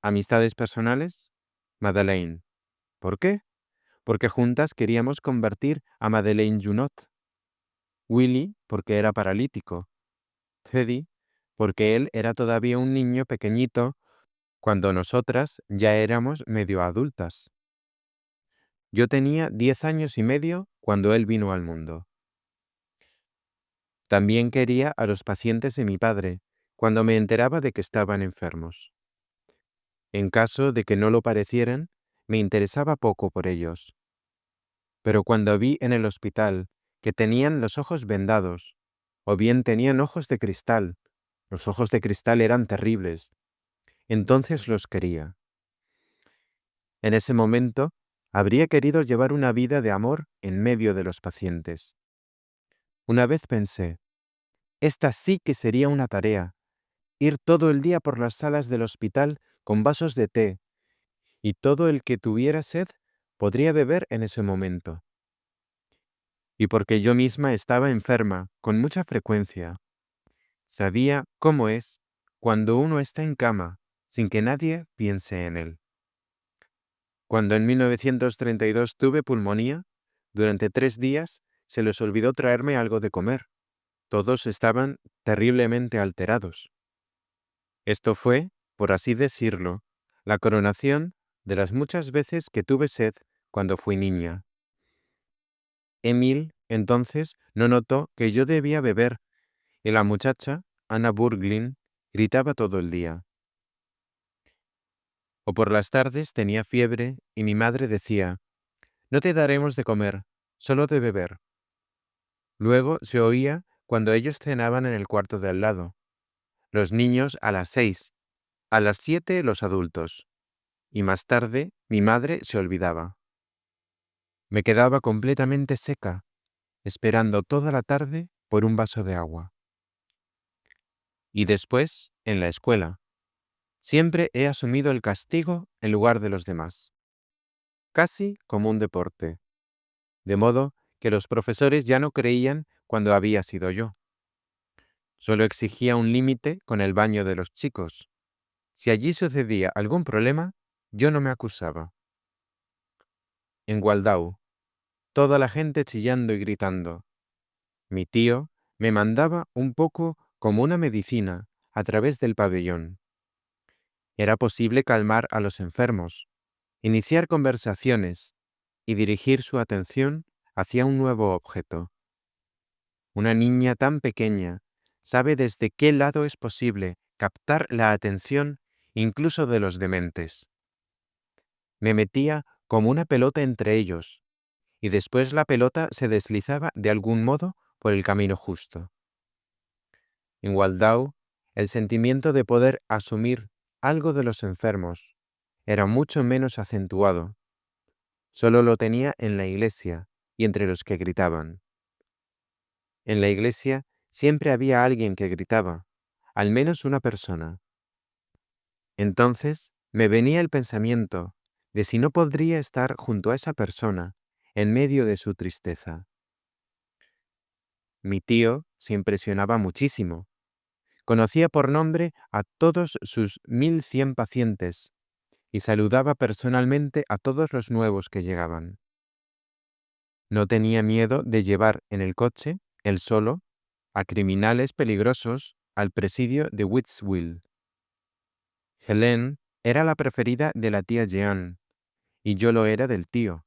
Amistades personales, Madeleine. ¿Por qué? Porque juntas queríamos convertir a Madeleine Junot. Willy, porque era paralítico. Teddy, porque él era todavía un niño pequeñito cuando nosotras ya éramos medio adultas. Yo tenía 10 años y medio cuando él vino al mundo. También quería a los pacientes de mi padre cuando me enteraba de que estaban enfermos. En caso de que no lo parecieran, me interesaba poco por ellos. Pero cuando vi en el hospital que tenían los ojos vendados, o bien tenían ojos de cristal, los ojos de cristal eran terribles, entonces los quería. En ese momento, habría querido llevar una vida de amor en medio de los pacientes. Una vez pensé, esta sí que sería una tarea, ir todo el día por las salas del hospital con vasos de té, y todo el que tuviera sed podría beber en ese momento. Y porque yo misma estaba enferma con mucha frecuencia, sabía cómo es cuando uno está en cama sin que nadie piense en él. Cuando en 1932 tuve pulmonía, durante 3 días se les olvidó traerme algo de comer. Todos estaban terriblemente alterados. Esto fue, por así decirlo, la coronación de las muchas veces que tuve sed cuando fui niña. Emil, entonces, no notó que yo debía beber, y la muchacha, Anna Burglin, gritaba todo el día. O por las tardes tenía fiebre y mi madre decía, no te daremos de comer, solo de beber. Luego se oía cuando ellos cenaban en el cuarto de al lado. Los niños a las 6, a las 7 los adultos. Y más tarde mi madre se olvidaba. Me quedaba completamente seca, esperando toda la tarde por un vaso de agua. Y después, en la escuela, siempre he asumido el castigo en lugar de los demás, casi como un deporte, de modo que los profesores ya no creían cuando había sido yo. Solo exigía un límite con el baño de los chicos. Si allí sucedía algún problema, yo no me acusaba. En Waldau, toda la gente chillando y gritando. Mi tío me mandaba un poco como una medicina a través del pabellón. Era posible calmar a los enfermos, iniciar conversaciones y dirigir su atención hacia un nuevo objeto. Una niña tan pequeña sabe desde qué lado es posible captar la atención incluso de los dementes. Me metía como una pelota entre ellos, y después la pelota se deslizaba de algún modo por el camino justo. En Waldau, el sentimiento de poder asumir algo de los enfermos era mucho menos acentuado. Solo lo tenía en la iglesia y entre los que gritaban. En la iglesia siempre había alguien que gritaba, al menos una persona. Entonces me venía el pensamiento de si no podría estar junto a esa persona en medio de su tristeza. Mi tío se impresionaba muchísimo. Conocía por nombre a todos sus 1100 pacientes y saludaba personalmente a todos los nuevos que llegaban. No tenía miedo de llevar en el coche, él solo, a criminales peligrosos al presidio de Witswil. Helene era la preferida de la tía Jeanne, y yo lo era del tío.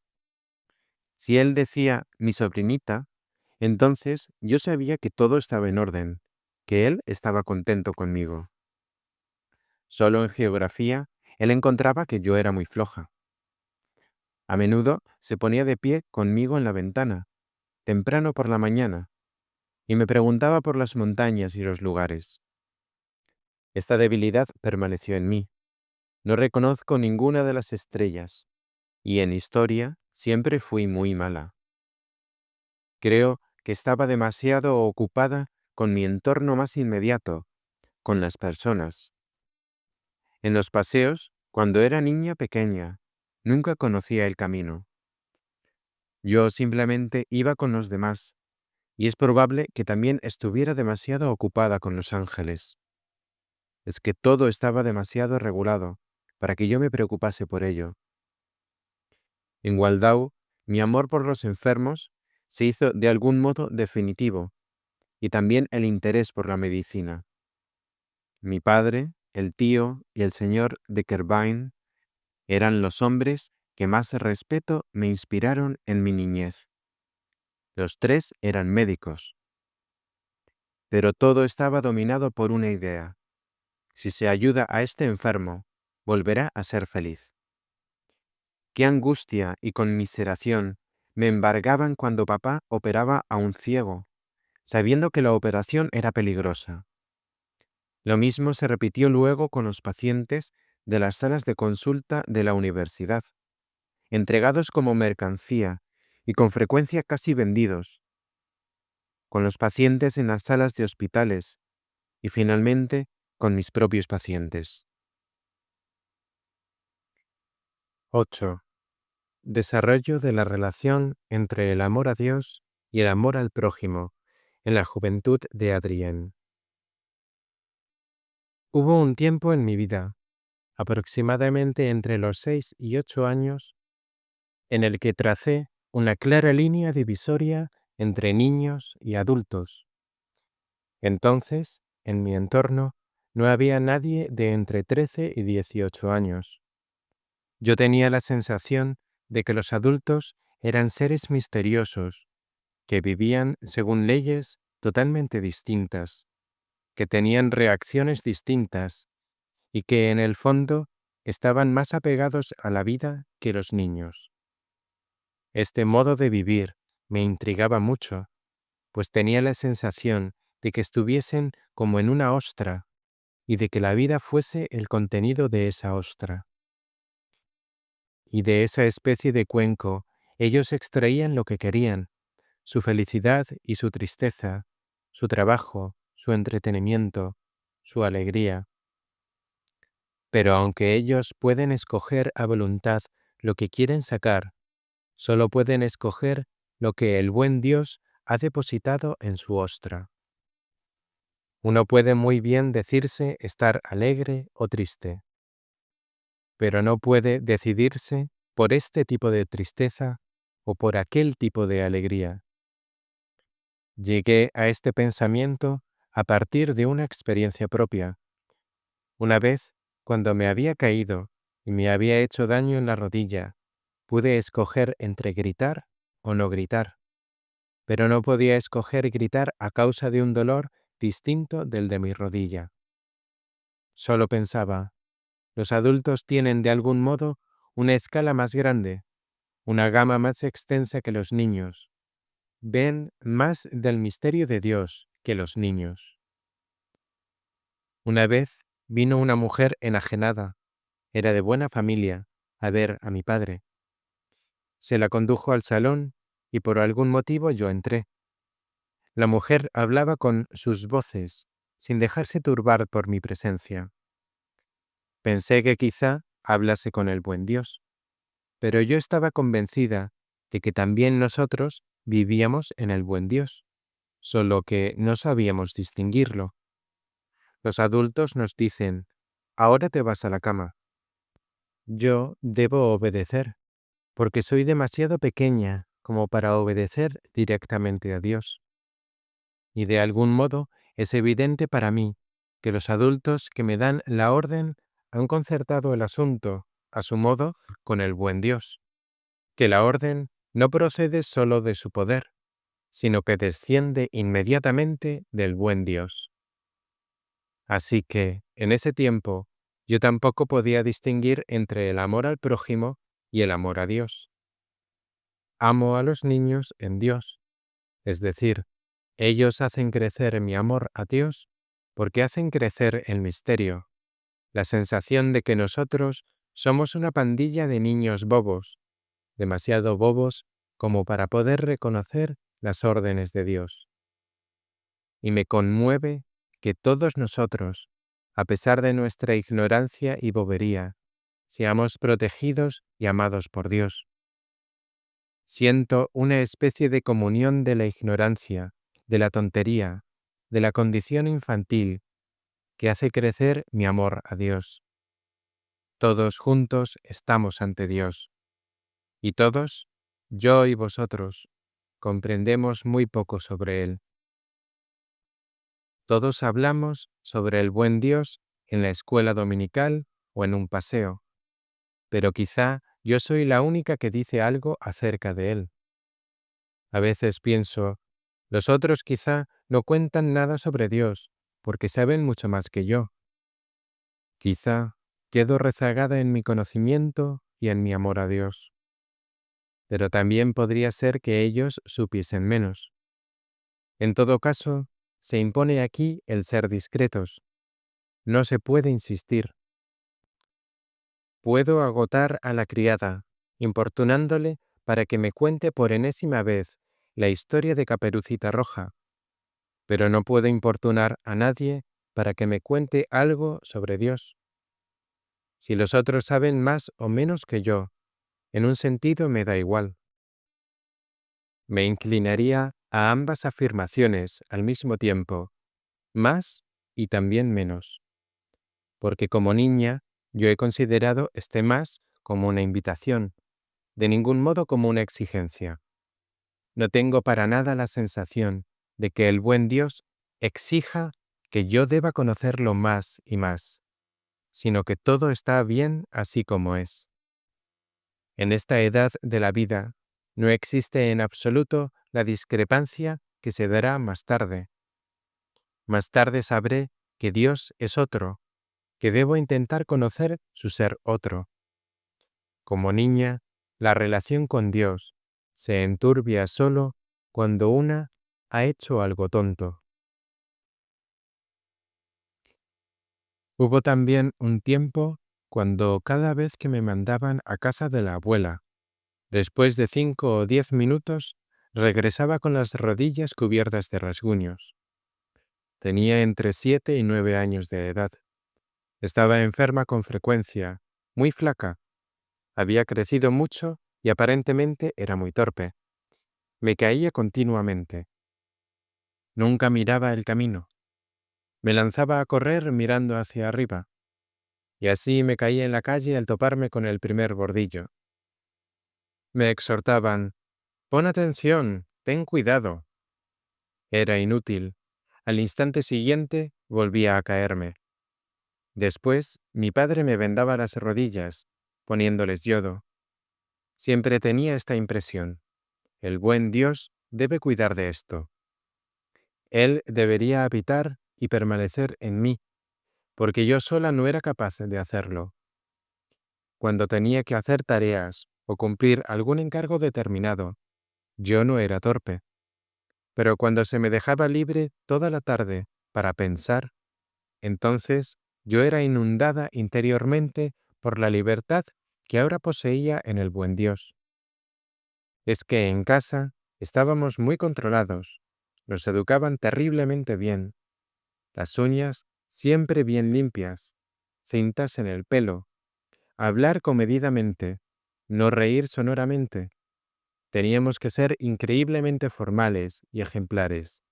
Si él decía mi sobrinita, entonces yo sabía que todo estaba en orden, que él estaba contento conmigo. Solo en geografía, él encontraba que yo era muy floja. A menudo se ponía de pie conmigo en la ventana, temprano por la mañana, y me preguntaba por las montañas y los lugares. Esta debilidad permaneció en mí. No reconozco ninguna de las estrellas, y en historia siempre fui muy mala. Creo que estaba demasiado ocupada con mi entorno más inmediato, con las personas. En los paseos, cuando era niña pequeña, nunca conocía el camino. Yo simplemente iba con los demás, y es probable que también estuviera demasiado ocupada con los ángeles. Es que todo estaba demasiado regulado para que yo me preocupase por ello. En Waldau, mi amor por los enfermos se hizo de algún modo definitivo, y también el interés por la medicina. Mi padre, el tío y el señor de Kerbein eran los hombres que más respeto me inspiraron en mi niñez. Los tres eran médicos, pero todo estaba dominado por una idea. Si se ayuda a este enfermo, volverá a ser feliz. Qué angustia y conmiseración me embargaban cuando papá operaba a un ciego, sabiendo que la operación era peligrosa. Lo mismo se repitió luego con los pacientes de las salas de consulta de la universidad, entregados como mercancía y con frecuencia casi vendidos, con los pacientes en las salas de hospitales y finalmente con mis propios pacientes. 8. Desarrollo de la relación entre el amor a Dios y el amor al prójimo en la juventud de Adrien. Hubo un tiempo en mi vida, aproximadamente entre los 6 y 8 años, en el que tracé una clara línea divisoria entre niños y adultos. Entonces, en mi entorno, no había nadie de entre 13 y 18 años. Yo tenía la sensación de que los adultos eran seres misteriosos, que vivían según leyes totalmente distintas, que tenían reacciones distintas y que en el fondo estaban más apegados a la vida que los niños. Este modo de vivir me intrigaba mucho, pues tenía la sensación de que estuviesen como en una ostra y de que la vida fuese el contenido de esa ostra. Y de esa especie de cuenco ellos extraían lo que querían, su felicidad y su tristeza, su trabajo, su entretenimiento, su alegría. Pero aunque ellos pueden escoger a voluntad lo que quieren sacar, solo pueden escoger lo que el buen Dios ha depositado en su ostra. Uno puede muy bien decirse estar alegre o triste, pero no puede decidirse por este tipo de tristeza o por aquel tipo de alegría. Llegué a este pensamiento a partir de una experiencia propia. Una vez, cuando me había caído y me había hecho daño en la rodilla, pude escoger entre gritar o no gritar, pero no podía escoger gritar a causa de un dolor distinto del de mi rodilla. Solo pensaba, los adultos tienen de algún modo una escala más grande, una gama más extensa que los niños. Ven más del misterio de Dios que los niños. Una vez vino una mujer enajenada, era de buena familia, a ver a mi padre. Se la condujo al salón y por algún motivo yo entré. La mujer hablaba con sus voces, sin dejarse turbar por mi presencia. Pensé que quizá hablase con el buen Dios, pero yo estaba convencida de que también nosotros vivíamos en el buen Dios, solo que no sabíamos distinguirlo. Los adultos nos dicen, ahora te vas a la cama. Yo debo obedecer, porque soy demasiado pequeña como para obedecer directamente a Dios. Y de algún modo es evidente para mí que los adultos que me dan la orden han concertado el asunto, a su modo, con el buen Dios, que la orden no procede solo de su poder, sino que desciende inmediatamente del buen Dios. Así que, en ese tiempo, yo tampoco podía distinguir entre el amor al prójimo y el amor a Dios. Amo a los niños en Dios, es decir, ellos hacen crecer mi amor a Dios porque hacen crecer el misterio, la sensación de que nosotros somos una pandilla de niños bobos, demasiado bobos como para poder reconocer las órdenes de Dios. Y me conmueve que todos nosotros, a pesar de nuestra ignorancia y bobería, seamos protegidos y amados por Dios. Siento una especie de comunión de la ignorancia, de la tontería, de la condición infantil, que hace crecer mi amor a Dios. Todos juntos estamos ante Dios, y todos, yo y vosotros, comprendemos muy poco sobre Él. Todos hablamos sobre el buen Dios en la escuela dominical o en un paseo, pero quizá yo soy la única que dice algo acerca de Él. A veces pienso, los otros quizá no cuentan nada sobre Dios, porque saben mucho más que yo. Quizá quedo rezagada en mi conocimiento y en mi amor a Dios. Pero también podría ser que ellos supiesen menos. En todo caso, se impone aquí el ser discretos. No se puede insistir. Puedo agotar a la criada, importunándole para que me cuente por enésima vez la historia de Caperucita Roja, pero no puedo importunar a nadie para que me cuente algo sobre Dios. Si los otros saben más o menos que yo, en un sentido me da igual. Me inclinaría a ambas afirmaciones al mismo tiempo, más y también menos, porque como niña yo he considerado este más como una invitación, de ningún modo como una exigencia. No tengo para nada la sensación de que el buen Dios exija que yo deba conocerlo más y más, sino que todo está bien así como es. En esta edad de la vida no existe en absoluto la discrepancia que se dará más tarde. Más tarde sabré que Dios es otro, que debo intentar conocer su ser otro. Como niña, la relación con Dios se enturbia solo cuando una ha hecho algo tonto. Hubo también un tiempo cuando cada vez que me mandaban a casa de la abuela, después de 5 o 10 minutos, regresaba con las rodillas cubiertas de rasguños. Tenía entre 7 y 9 años de edad. Estaba enferma con frecuencia, muy flaca. Había crecido mucho y aparentemente era muy torpe. Me caía continuamente. Nunca miraba el camino. Me lanzaba a correr mirando hacia arriba, y así me caía en la calle al toparme con el primer bordillo. Me exhortaban, pon atención, ten cuidado. Era inútil. Al instante siguiente volvía a caerme. Después, mi padre me vendaba las rodillas, poniéndoles yodo. Siempre tenía esta impresión. El buen Dios debe cuidar de esto. Él debería habitar y permanecer en mí, porque yo sola no era capaz de hacerlo. Cuando tenía que hacer tareas o cumplir algún encargo determinado, yo no era torpe. Pero cuando se me dejaba libre toda la tarde para pensar, entonces yo era inundada interiormente por la libertad que ahora poseía en el buen Dios. Es que en casa estábamos muy controlados, nos educaban terriblemente bien, las uñas siempre bien limpias, cintas en el pelo, hablar comedidamente, no reír sonoramente. Teníamos que ser increíblemente formales y ejemplares.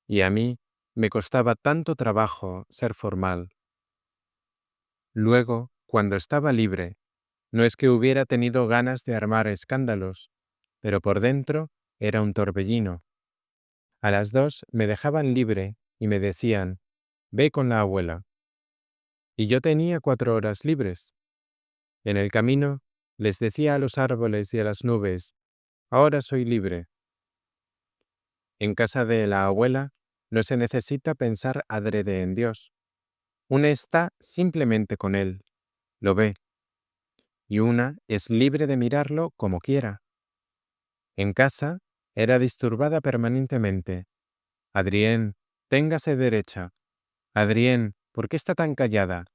Y a mí me costaba tanto trabajo ser formal. Luego, cuando estaba libre, no es que hubiera tenido ganas de armar escándalos, pero por dentro era un torbellino. A las 2 me dejaban libre y me decían, ve con la abuela. Y yo tenía 4 horas libres. En el camino Les decía a los árboles y a las nubes, ahora soy libre. En casa de la abuela no se necesita pensar adrede en Dios. Una está simplemente con Él, lo ve, y una es libre de mirarlo como quiera. En casa era disturbada permanentemente. Adrién, téngase derecha. Adrién, ¿por qué está tan callada?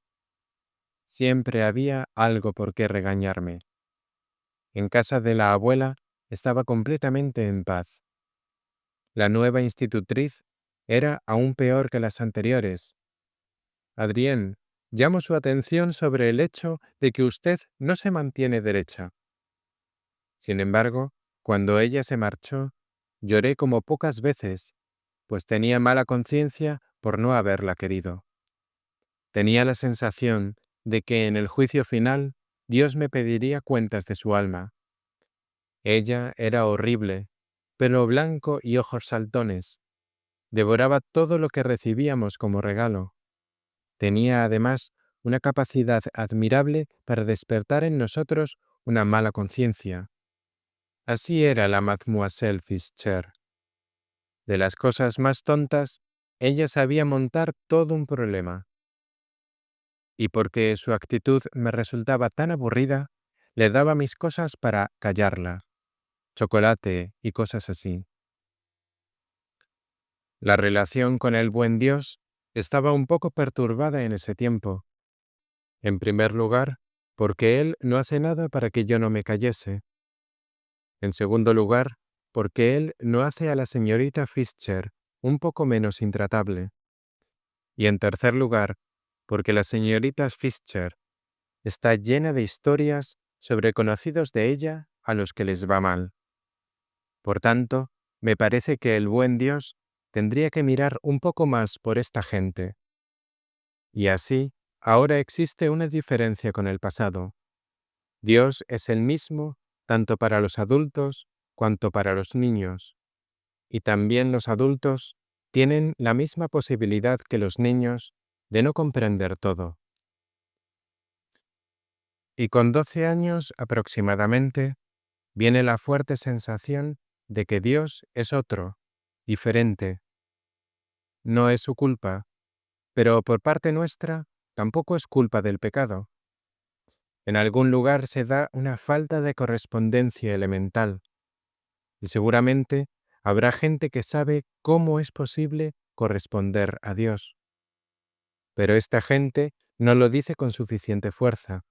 Siempre había algo por qué regañarme. En casa de la abuela estaba completamente en paz. La nueva institutriz era aún peor que las anteriores. Adrién, llamo su atención sobre el hecho de que usted no se mantiene derecha. Sin embargo, cuando ella se marchó, lloré como pocas veces, pues tenía mala conciencia por no haberla querido. Tenía la sensación de que en el juicio final Dios me pediría cuentas de su alma. Ella era horrible, pelo blanco y ojos saltones. Devoraba todo lo que recibíamos como regalo. Tenía además una capacidad admirable para despertar en nosotros una mala conciencia. Así era la Mademoiselle Fischer. De las cosas más tontas, ella sabía montar todo un problema. Y porque su actitud me resultaba tan aburrida, le daba mis cosas para callarla, chocolate y cosas así. La relación con el buen Dios estaba un poco perturbada en ese tiempo. En primer lugar, porque Él no hace nada para que yo no me callese. En segundo lugar, porque Él no hace a la señorita Fischer un poco menos intratable. Y en tercer lugar, porque la señorita Fischer está llena de historias sobre conocidos de ella a los que les va mal. Por tanto, me parece que el buen Dios tendría que mirar un poco más por esta gente. Y así, ahora existe una diferencia con el pasado. Dios es el mismo tanto para los adultos cuanto para los niños. Y también los adultos tienen la misma posibilidad que los niños de no comprender todo. Y con 12 años aproximadamente, viene la fuerte sensación de que Dios es otro, diferente. No es su culpa, pero por parte nuestra tampoco es culpa del pecado. En algún lugar se da una falta de correspondencia elemental, y seguramente habrá gente que sabe cómo es posible corresponder a Dios. Pero esta gente no lo dice con suficiente fuerza,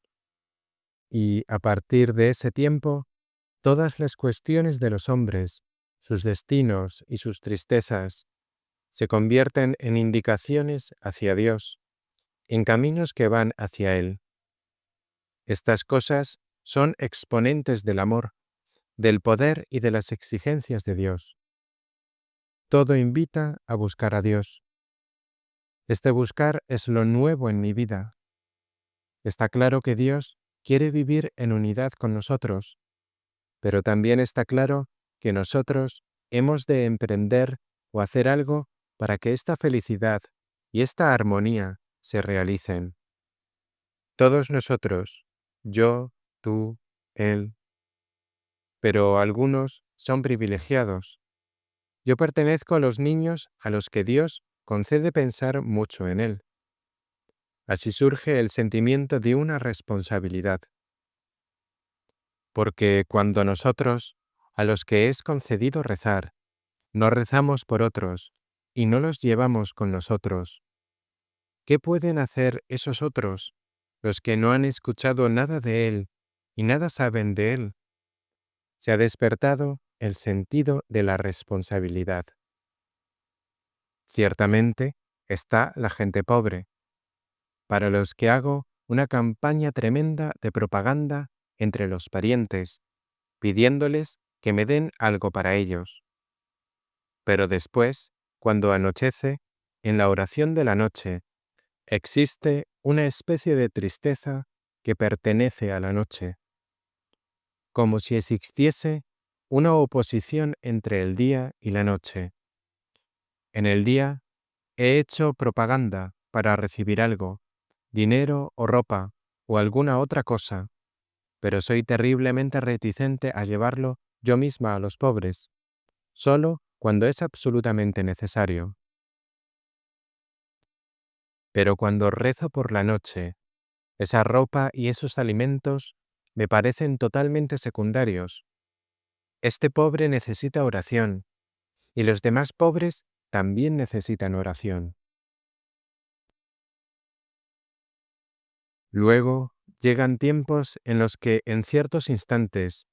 y a partir de ese tiempo, todas las cuestiones de los hombres, sus destinos y sus tristezas, se convierten en indicaciones hacia Dios, en caminos que van hacia Él. Estas cosas son exponentes del amor, del poder y de las exigencias de Dios. Todo invita a buscar a Dios. Este buscar es lo nuevo en mi vida. Está claro que Dios quiere vivir en unidad con nosotros, pero también está claro que nosotros hemos de emprender o hacer algo para que esta felicidad y esta armonía se realicen. Todos nosotros, yo, tú, él, pero algunos son privilegiados. Yo pertenezco a los niños a los que Dios concede pensar mucho en él. Así surge el sentimiento de una responsabilidad. Porque cuando nosotros, a los que es concedido rezar, no rezamos por otros y no los llevamos con nosotros, ¿qué pueden hacer esos otros, los que no han escuchado nada de Él y nada saben de Él? Se ha despertado el sentido de la responsabilidad. Ciertamente está la gente pobre, para los que hago una campaña tremenda de propaganda entre los parientes, pidiéndoles que me den algo para ellos. Pero después, cuando anochece, en la oración de la noche, existe una especie de tristeza que pertenece a la noche, como si existiese una oposición entre el día y la noche. En el día he hecho propaganda para recibir algo, dinero o ropa o alguna otra cosa, pero soy terriblemente reticente a llevarlo yo misma a los pobres, solo cuando es absolutamente necesario. Pero cuando rezo por la noche, esa ropa y esos alimentos me parecen totalmente secundarios. Este pobre necesita oración, y los demás pobres también necesitan oración. Luego llegan tiempos en los que en ciertos instantes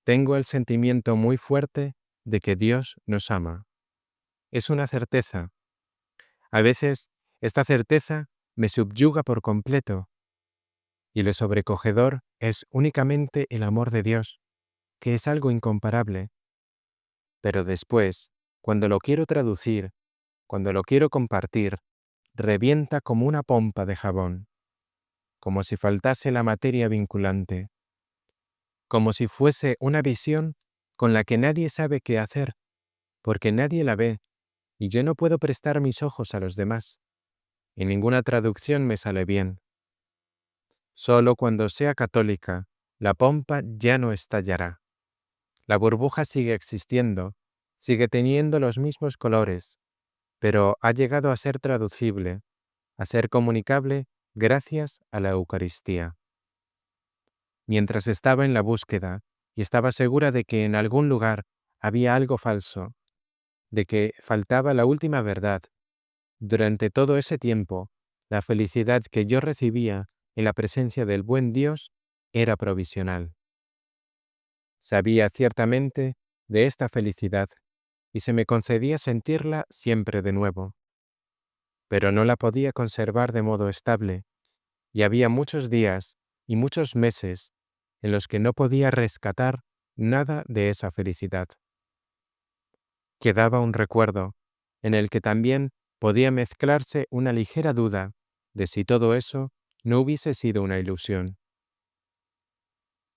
tengo el sentimiento muy fuerte de que Dios nos ama. Es una certeza. A veces esta certeza me subyuga por completo y lo sobrecogedor es únicamente el amor de Dios, que es algo incomparable. Pero después, cuando lo quiero traducir, cuando lo quiero compartir, revienta como una pompa de jabón, como si faltase la materia vinculante, como si fuese una visión con la que nadie sabe qué hacer, porque nadie la ve, y yo no puedo prestar mis ojos a los demás, y ninguna traducción me sale bien. Solo cuando sea católica, la pompa ya no estallará. La burbuja sigue existiendo, sigue teniendo los mismos colores, pero ha llegado a ser traducible, a ser comunicable gracias a la Eucaristía. Mientras estaba en la búsqueda y estaba segura de que en algún lugar había algo falso, de que faltaba la última verdad, durante todo ese tiempo, la felicidad que yo recibía en la presencia del buen Dios era provisional. Sabía ciertamente de esta felicidad y se me concedía sentirla siempre de nuevo, pero no la podía conservar de modo estable, y había muchos días y muchos meses en los que no podía rescatar nada de esa felicidad. Quedaba un recuerdo, en el que también podía mezclarse una ligera duda de si todo eso no hubiese sido una ilusión.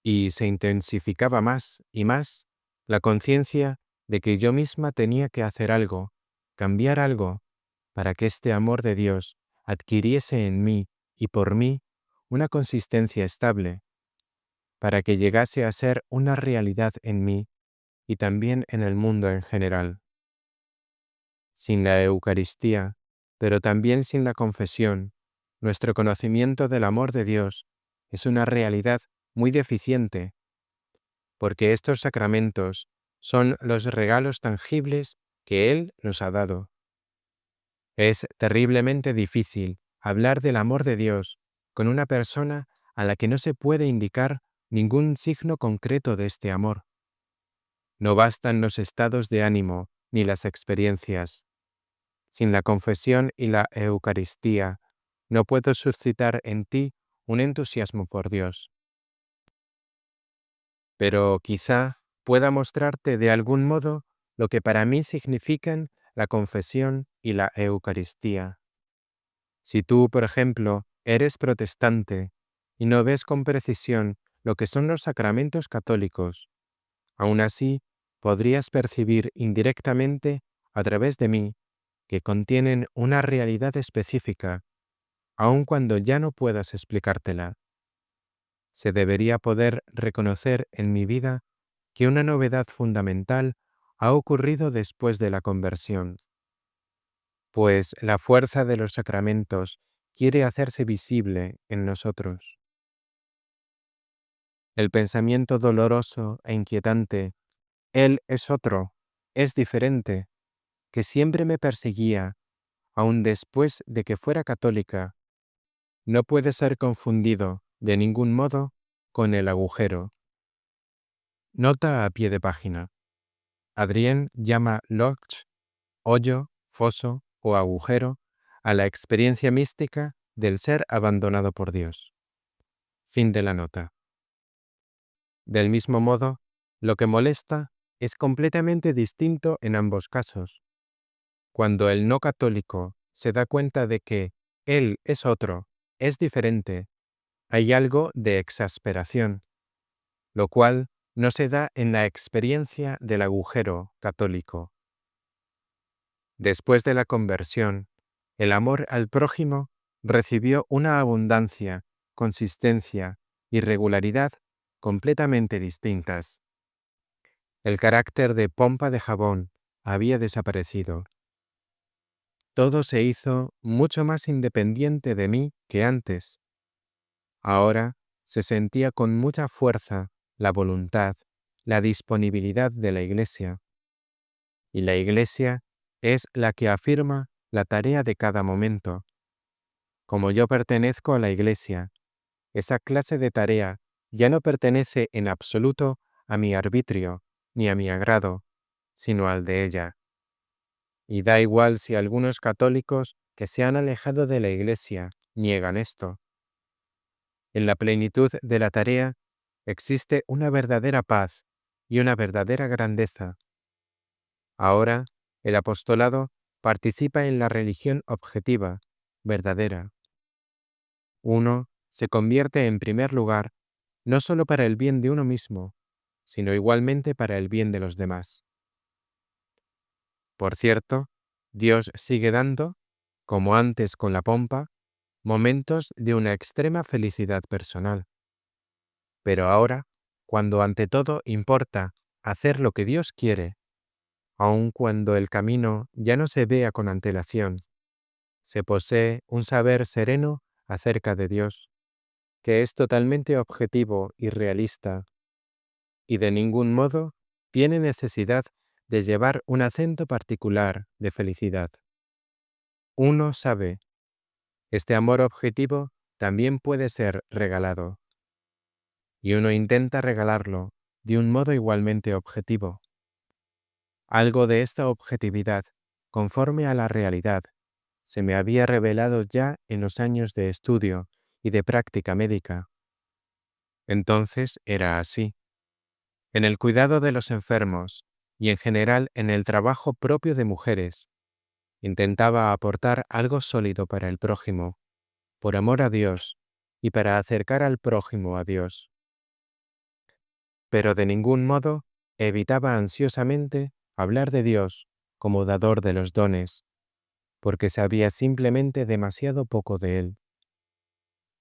Y se intensificaba más y más la conciencia de que yo misma tenía que hacer algo, cambiar algo, para que este amor de Dios adquiriese en mí y por mí una consistencia estable, para que llegase a ser una realidad en mí y también en el mundo en general. Sin la Eucaristía, pero también sin la confesión, nuestro conocimiento del amor de Dios es una realidad muy deficiente, porque estos sacramentos son los regalos tangibles que Él nos ha dado. Es terriblemente difícil hablar del amor de Dios con una persona a la que no se puede indicar ningún signo concreto de este amor. No bastan los estados de ánimo ni las experiencias. Sin la confesión y la Eucaristía, no puedo suscitar en ti un entusiasmo por Dios. Pero quizá pueda mostrarte de algún modo lo que para mí significan la confesión y la Eucaristía. Si tú, por ejemplo, eres protestante y no ves con precisión lo que son los sacramentos católicos, aún así podrías percibir indirectamente a través de mí que contienen una realidad específica, aun cuando ya no puedas explicártela. Se debería poder reconocer en mi vida que una novedad fundamental ha ocurrido después de la conversión, pues la fuerza de los sacramentos quiere hacerse visible en nosotros. El pensamiento doloroso e inquietante, Él es otro, es diferente, que siempre me perseguía, aun después de que fuera católica, no puede ser confundido, de ningún modo, con el agujero. Nota a pie de página. Adrien llama loch, hoyo, foso o agujero a la experiencia mística del ser abandonado por Dios. Fin de la nota. Del mismo modo, lo que molesta es completamente distinto en ambos casos. Cuando el no católico se da cuenta de que él es otro, es diferente, hay algo de exasperación, lo cual no se da en la experiencia del agujero católico. Después de la conversión, el amor al prójimo recibió una abundancia, consistencia y regularidad completamente distintas. El carácter de pompa de jabón había desaparecido. Todo se hizo mucho más independiente de mí que antes. Ahora se sentía con mucha fuerza la voluntad, la disponibilidad de la Iglesia. Y la Iglesia es la que afirma la tarea de cada momento. Como yo pertenezco a la Iglesia, esa clase de tarea ya no pertenece en absoluto a mi arbitrio ni a mi agrado, sino al de ella. Y da igual si algunos católicos que se han alejado de la Iglesia niegan esto. En la plenitud de la tarea existe una verdadera paz y una verdadera grandeza. Ahora, el apostolado participa en la religión objetiva, verdadera. Uno se convierte en primer lugar no solo para el bien de uno mismo, sino igualmente para el bien de los demás. Por cierto, Dios sigue dando, como antes con la pompa, momentos de una extrema felicidad personal. Pero ahora, cuando ante todo importa hacer lo que Dios quiere, aun cuando el camino ya no se vea con antelación, se posee un saber sereno acerca de Dios, que es totalmente objetivo y realista, y de ningún modo tiene necesidad de llevar un acento particular de felicidad. Uno sabe, este amor objetivo también puede ser regalado, y uno intenta regalarlo de un modo igualmente objetivo. Algo de esta objetividad, conforme a la realidad, se me había revelado ya en los años de estudio y de práctica médica. Entonces era así. En el cuidado de los enfermos y en general en el trabajo propio de mujeres, intentaba aportar algo sólido para el prójimo, por amor a Dios y para acercar al prójimo a Dios. Pero de ningún modo evitaba ansiosamente hablar de Dios como dador de los dones, porque sabía simplemente demasiado poco de Él.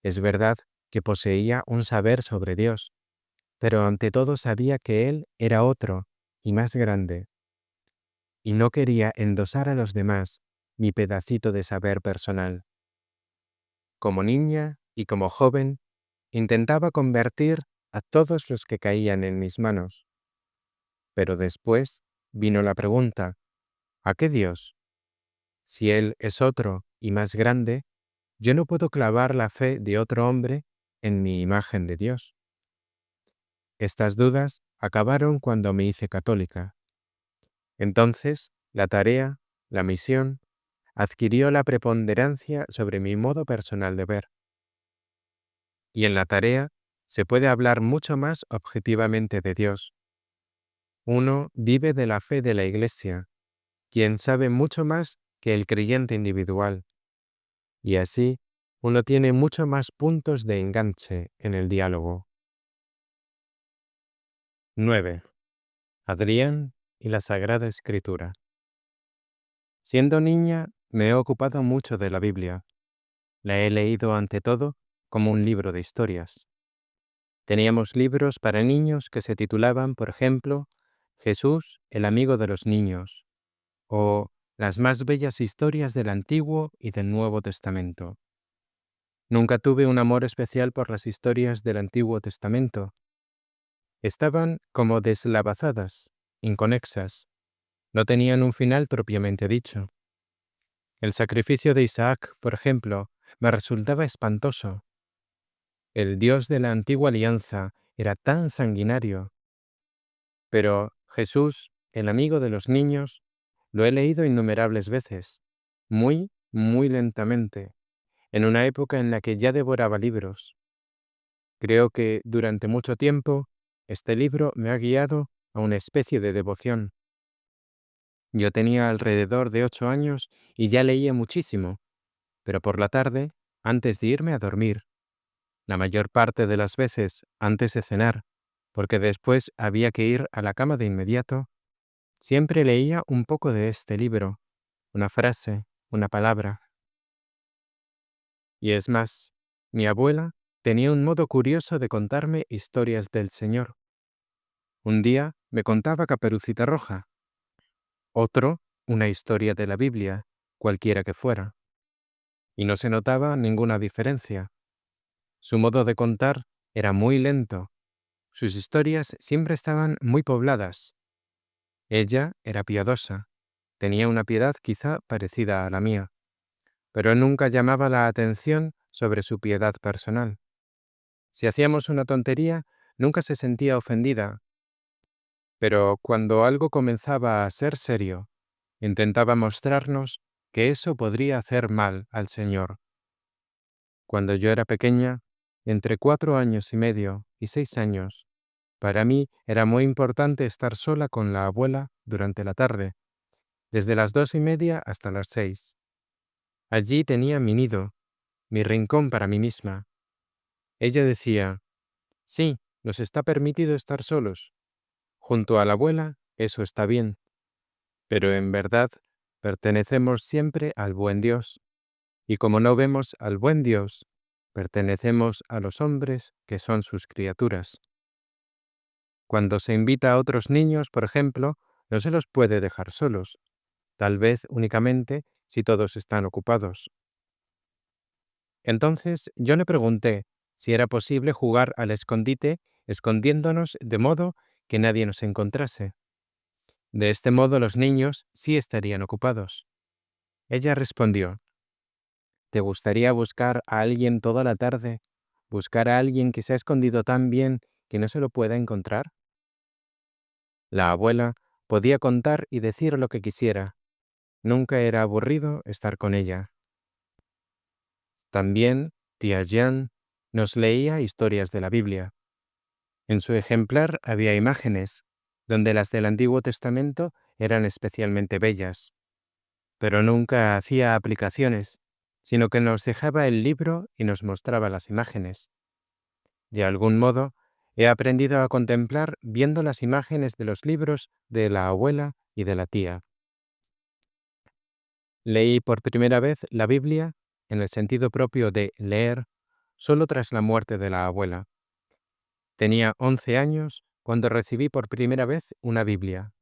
Es verdad que poseía un saber sobre Dios, pero ante todo sabía que Él era otro y más grande, y no quería endosar a los demás mi pedacito de saber personal. Como niña y como joven, intentaba convertir a todos los que caían en mis manos. Pero después vino la pregunta, ¿a qué Dios? Si Él es otro y más grande, yo no puedo clavar la fe de otro hombre en mi imagen de Dios. Estas dudas acabaron cuando me hice católica. Entonces, la tarea, la misión, adquirió la preponderancia sobre mi modo personal de ver. Y en la tarea se puede hablar mucho más objetivamente de Dios. Uno vive de la fe de la Iglesia, quien sabe mucho más que el creyente individual. Y así, uno tiene mucho más puntos de enganche en el diálogo. 9. Adrián y la Sagrada Escritura. Siendo niña, me he ocupado mucho de la Biblia. La he leído ante todo como un libro de historias. Teníamos libros para niños que se titulaban, por ejemplo, Jesús, el amigo de los niños, o Las más bellas historias del Antiguo y del Nuevo Testamento. Nunca tuve un amor especial por las historias del Antiguo Testamento. Estaban como deslavazadas, inconexas, no tenían un final propiamente dicho. El sacrificio de Isaac, por ejemplo, me resultaba espantoso. El Dios de la antigua alianza era tan sanguinario. Pero Jesús, el amigo de los niños, lo he leído innumerables veces, muy, muy lentamente, en una época en la que ya devoraba libros. Creo que durante mucho tiempo este libro me ha guiado a una especie de devoción. Yo tenía alrededor de 8 años y ya leía muchísimo, pero por la tarde, antes de irme a dormir, la mayor parte de las veces antes de cenar, porque después había que ir a la cama de inmediato, siempre leía un poco de este libro, una frase, una palabra. Y es más, mi abuela tenía un modo curioso de contarme historias del Señor. Un día me contaba Caperucita Roja, otro una historia de la Biblia, cualquiera que fuera, y no se notaba ninguna diferencia. Su modo de contar era muy lento. Sus historias siempre estaban muy pobladas. Ella era piadosa, tenía una piedad quizá parecida a la mía, pero nunca llamaba la atención sobre su piedad personal. Si hacíamos una tontería, nunca se sentía ofendida, pero cuando algo comenzaba a ser serio, intentaba mostrarnos que eso podría hacer mal al Señor. Cuando yo era pequeña, entre 4 años y medio y 6 años, para mí era muy importante estar sola con la abuela durante la tarde, desde las 2:30 hasta las 6. Allí tenía mi nido, mi rincón para mí misma. Ella decía, sí, nos está permitido estar solos. Junto a la abuela, eso está bien, pero en verdad pertenecemos siempre al buen Dios, y como no vemos al buen Dios, pertenecemos a los hombres que son sus criaturas. Cuando se invita a otros niños, por ejemplo, no se los puede dejar solos, tal vez únicamente si todos están ocupados. Entonces yo le pregunté si era posible jugar al escondite escondiéndonos de modo que nadie nos encontrase. De este modo los niños sí estarían ocupados. Ella respondió, ¿te gustaría buscar a alguien toda la tarde? ¿Buscar a alguien que se ha escondido tan bien que no se lo pueda encontrar? La abuela podía contar y decir lo que quisiera. Nunca era aburrido estar con ella. También, tía Jean nos leía historias de la Biblia. En su ejemplar había imágenes, donde las del Antiguo Testamento eran especialmente bellas, pero nunca hacía aplicaciones, sino que nos dejaba el libro y nos mostraba las imágenes. De algún modo, he aprendido a contemplar viendo las imágenes de los libros de la abuela y de la tía. Leí por primera vez la Biblia, en el sentido propio de leer, solo tras la muerte de la abuela. Tenía 11 años cuando recibí por primera vez una Biblia,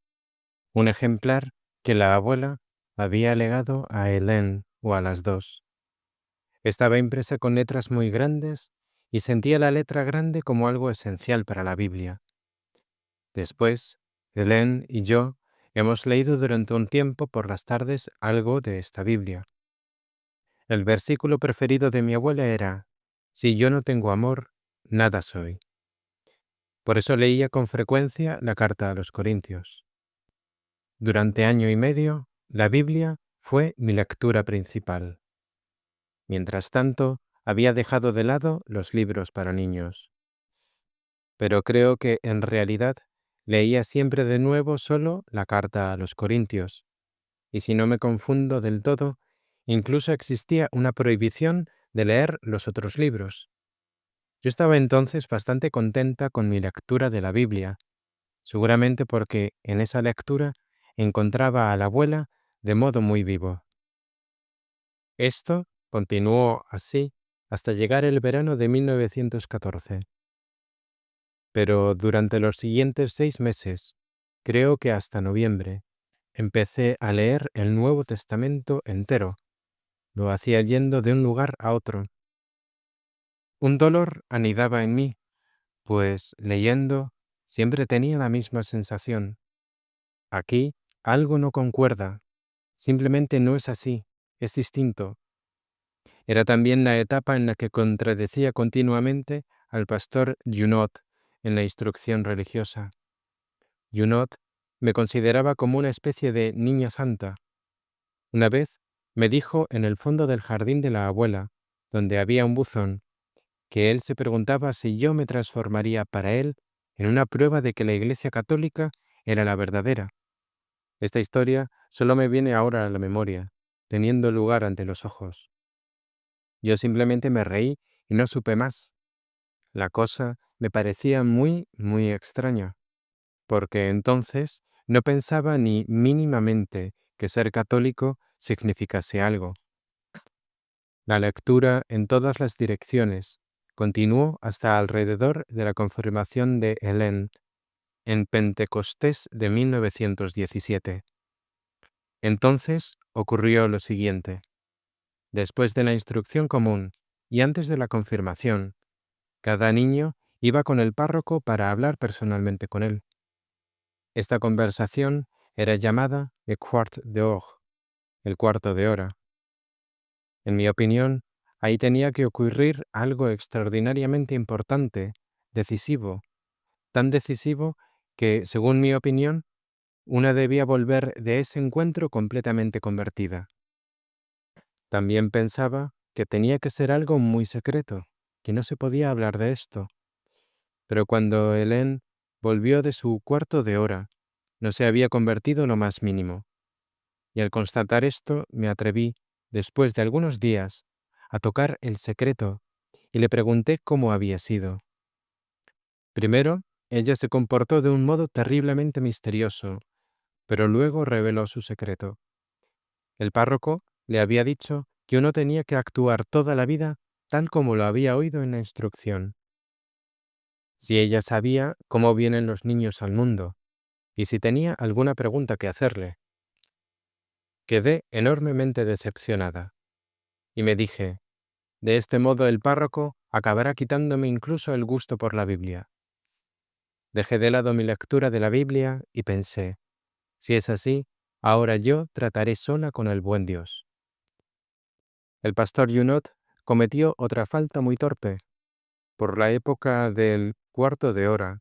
un ejemplar que la abuela había legado a Hélène o a las dos. Estaba impresa con letras muy grandes y sentía la letra grande como algo esencial para la Biblia. Después, Hélène y yo hemos leído durante un tiempo por las tardes algo de esta Biblia. El versículo preferido de mi abuela era, si yo no tengo amor, nada soy. Por eso leía con frecuencia la carta a los Corintios. Durante año y medio, la Biblia fue mi lectura principal. Mientras tanto, había dejado de lado los libros para niños. Pero creo que, en realidad, leía siempre de nuevo solo la carta a los Corintios. Y si no me confundo del todo, incluso existía una prohibición de leer los otros libros. Yo estaba entonces bastante contenta con mi lectura de la Biblia, seguramente porque en esa lectura encontraba a la abuela de modo muy vivo. Esto continuó así hasta llegar el verano de 1914. Pero durante los siguientes 6 meses, creo que hasta noviembre, empecé a leer el Nuevo Testamento entero. Lo hacía yendo de un lugar a otro. Un dolor anidaba en mí, pues leyendo siempre tenía la misma sensación. Aquí algo no concuerda, simplemente no es así, es distinto. Era también la etapa en la que contradecía continuamente al pastor Junot en la instrucción religiosa. Junot me consideraba como una especie de niña santa. Una vez me dijo en el fondo del jardín de la abuela, donde había un buzón, que él se preguntaba si yo me transformaría para él en una prueba de que la Iglesia Católica era la verdadera. Esta historia solo me viene ahora a la memoria, teniendo lugar ante los ojos. Yo simplemente me reí y no supe más. La cosa me parecía muy, muy extraña, porque entonces no pensaba ni mínimamente que ser católico significase algo. La lectura en todas las direcciones, Continuó hasta alrededor de la confirmación de Hélène en Pentecostés de 1917. Entonces ocurrió lo siguiente. Después de la instrucción común y antes de la confirmación, cada niño iba con el párroco para hablar personalmente con él. Esta conversación era llamada le quart d'heure, el cuarto de hora. En mi opinión, ahí tenía que ocurrir algo extraordinariamente importante, decisivo, tan decisivo que, según mi opinión, una debía volver de ese encuentro completamente convertida. También pensaba que tenía que ser algo muy secreto, que no se podía hablar de esto. Pero cuando Hélène volvió de su cuarto de hora, no se había convertido lo más mínimo. Y al constatar esto, me atreví, después de algunos días, a tocar el secreto y le pregunté cómo había sido. Primero, ella se comportó de un modo terriblemente misterioso, pero luego reveló su secreto. El párroco le había dicho que uno tenía que actuar toda la vida tal como lo había oído en la instrucción. Si ella sabía cómo vienen los niños al mundo, y si tenía alguna pregunta que hacerle. Quedé enormemente decepcionada, y me dije, de este modo el párroco acabará quitándome incluso el gusto por la Biblia. Dejé de lado mi lectura de la Biblia y pensé, si es así, ahora yo trataré sola con el buen Dios. El pastor Junot cometió otra falta muy torpe. Por la época del cuarto de hora,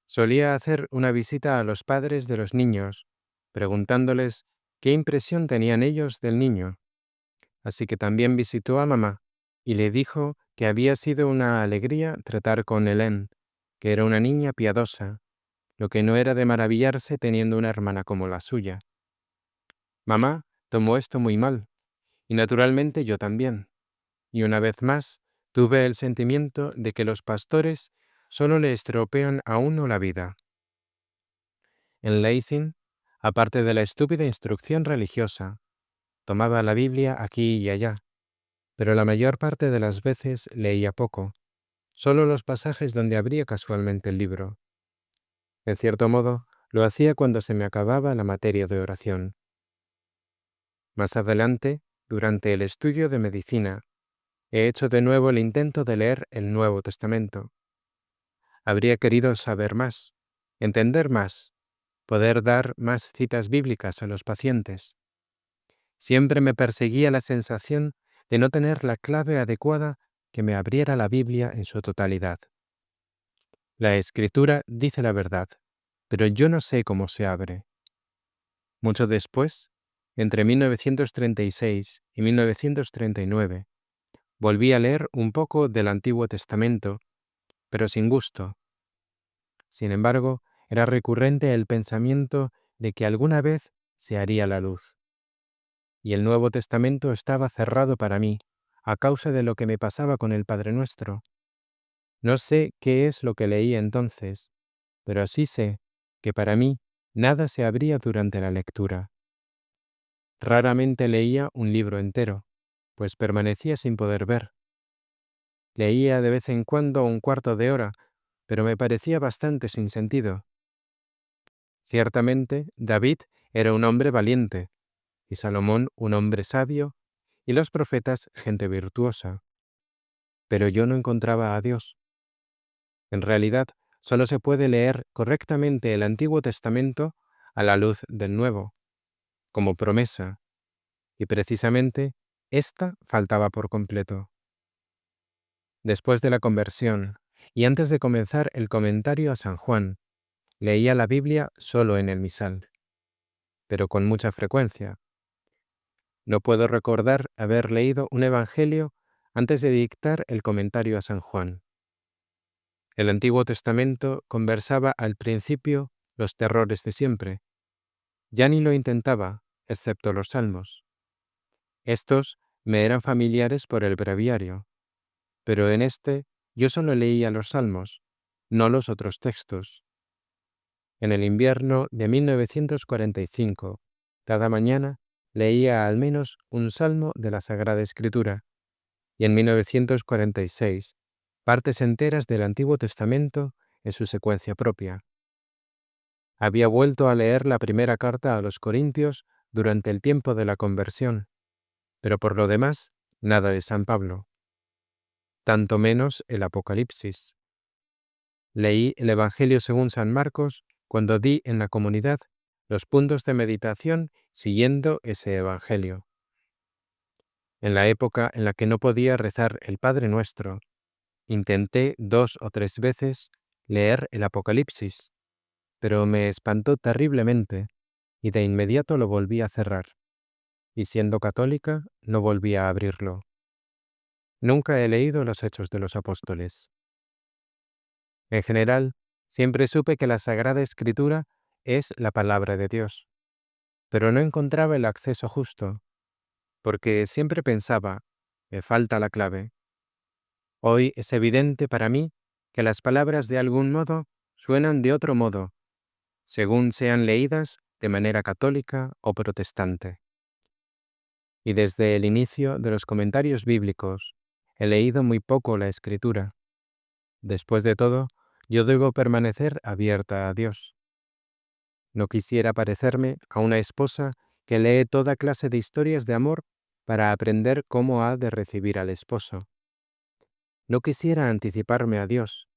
solía hacer una visita a los padres de los niños, preguntándoles qué impresión tenían ellos del niño. Así que también visitó a mamá y le dijo que había sido una alegría tratar con Hélène, que era una niña piadosa, lo que no era de maravillarse teniendo una hermana como la suya. Mamá tomó esto muy mal, y naturalmente yo también. Y una vez más, tuve el sentimiento de que los pastores solo le estropean a uno la vida. En Lessing, aparte de la estúpida instrucción religiosa, tomaba la Biblia aquí y allá, pero la mayor parte de las veces leía poco, solo los pasajes donde abría casualmente el libro. En cierto modo, lo hacía cuando se me acababa la materia de oración. Más adelante, durante el estudio de medicina, he hecho de nuevo el intento de leer el Nuevo Testamento. Habría querido saber más, entender más, poder dar más citas bíblicas a los pacientes. Siempre me perseguía la sensación de no tener la clave adecuada que me abriera la Biblia en su totalidad. La Escritura dice la verdad, pero yo no sé cómo se abre. Mucho después, entre 1936 y 1939, volví a leer un poco del Antiguo Testamento, pero sin gusto. Sin embargo, era recurrente el pensamiento de que alguna vez se haría la luz. Y el Nuevo Testamento estaba cerrado para mí, a causa de lo que me pasaba con el Padre Nuestro. No sé qué es lo que leí entonces, pero sí sé que para mí nada se abría durante la lectura. Raramente leía un libro entero, pues permanecía sin poder ver. Leía de vez en cuando un cuarto de hora, pero me parecía bastante sin sentido. Ciertamente, David era un hombre valiente, y Salomón un hombre sabio, y los profetas gente virtuosa. Pero yo no encontraba a Dios. En realidad, solo se puede leer correctamente el Antiguo Testamento a la luz del Nuevo, como promesa, y precisamente esta faltaba por completo. Después de la conversión, y antes de comenzar el comentario a San Juan, leía la Biblia solo en el misal, pero con mucha frecuencia. No puedo recordar haber leído un evangelio antes de dictar el comentario a San Juan. El Antiguo Testamento conversaba al principio los terrores de siempre. Ya ni lo intentaba, excepto los salmos. Estos me eran familiares por el breviario, pero en este yo solo leía los salmos, no los otros textos. En el invierno de 1945, cada mañana leía al menos un salmo de la Sagrada Escritura, y en 1946 partes enteras del Antiguo Testamento en su secuencia propia. Había vuelto a leer la primera carta a los Corintios durante el tiempo de la conversión, pero por lo demás, nada de San Pablo, tanto menos el Apocalipsis. Leí el Evangelio según San Marcos cuando di en la comunidad los puntos de meditación siguiendo ese Evangelio. En la época en la que no podía rezar el Padre Nuestro, intenté 2 o 3 veces leer el Apocalipsis, pero me espantó terriblemente y de inmediato lo volví a cerrar, y siendo católica no volví a abrirlo. Nunca he leído los Hechos de los Apóstoles. En general, siempre supe que la Sagrada Escritura es la palabra de Dios, pero no encontraba el acceso justo, porque siempre pensaba, me falta la clave. Hoy es evidente para mí que las palabras de algún modo suenan de otro modo, según sean leídas de manera católica o protestante. Y desde el inicio de los comentarios bíblicos he leído muy poco la Escritura. Después de todo, yo debo permanecer abierta a Dios. No quisiera parecerme a una esposa que lee toda clase de historias de amor para aprender cómo ha de recibir al esposo. No quisiera anticiparme a Dios.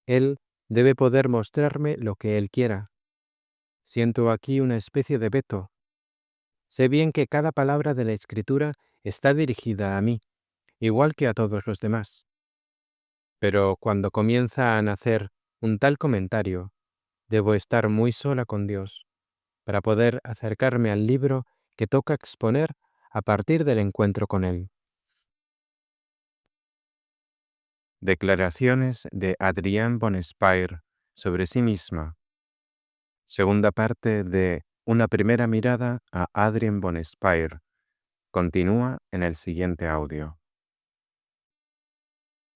Él debe poder mostrarme lo que Él quiera. Siento aquí una especie de veto. Sé bien que cada palabra de la Escritura está dirigida a mí, igual que a todos los demás. Pero cuando comienza a nacer un tal comentario, debo estar muy sola con Dios para poder acercarme al libro que toca exponer a partir del encuentro con Él. Declaraciones de Adrienne von Speyr sobre sí misma. Segunda parte de Una primera mirada a Adrienne von Speyr. Continúa en el siguiente audio.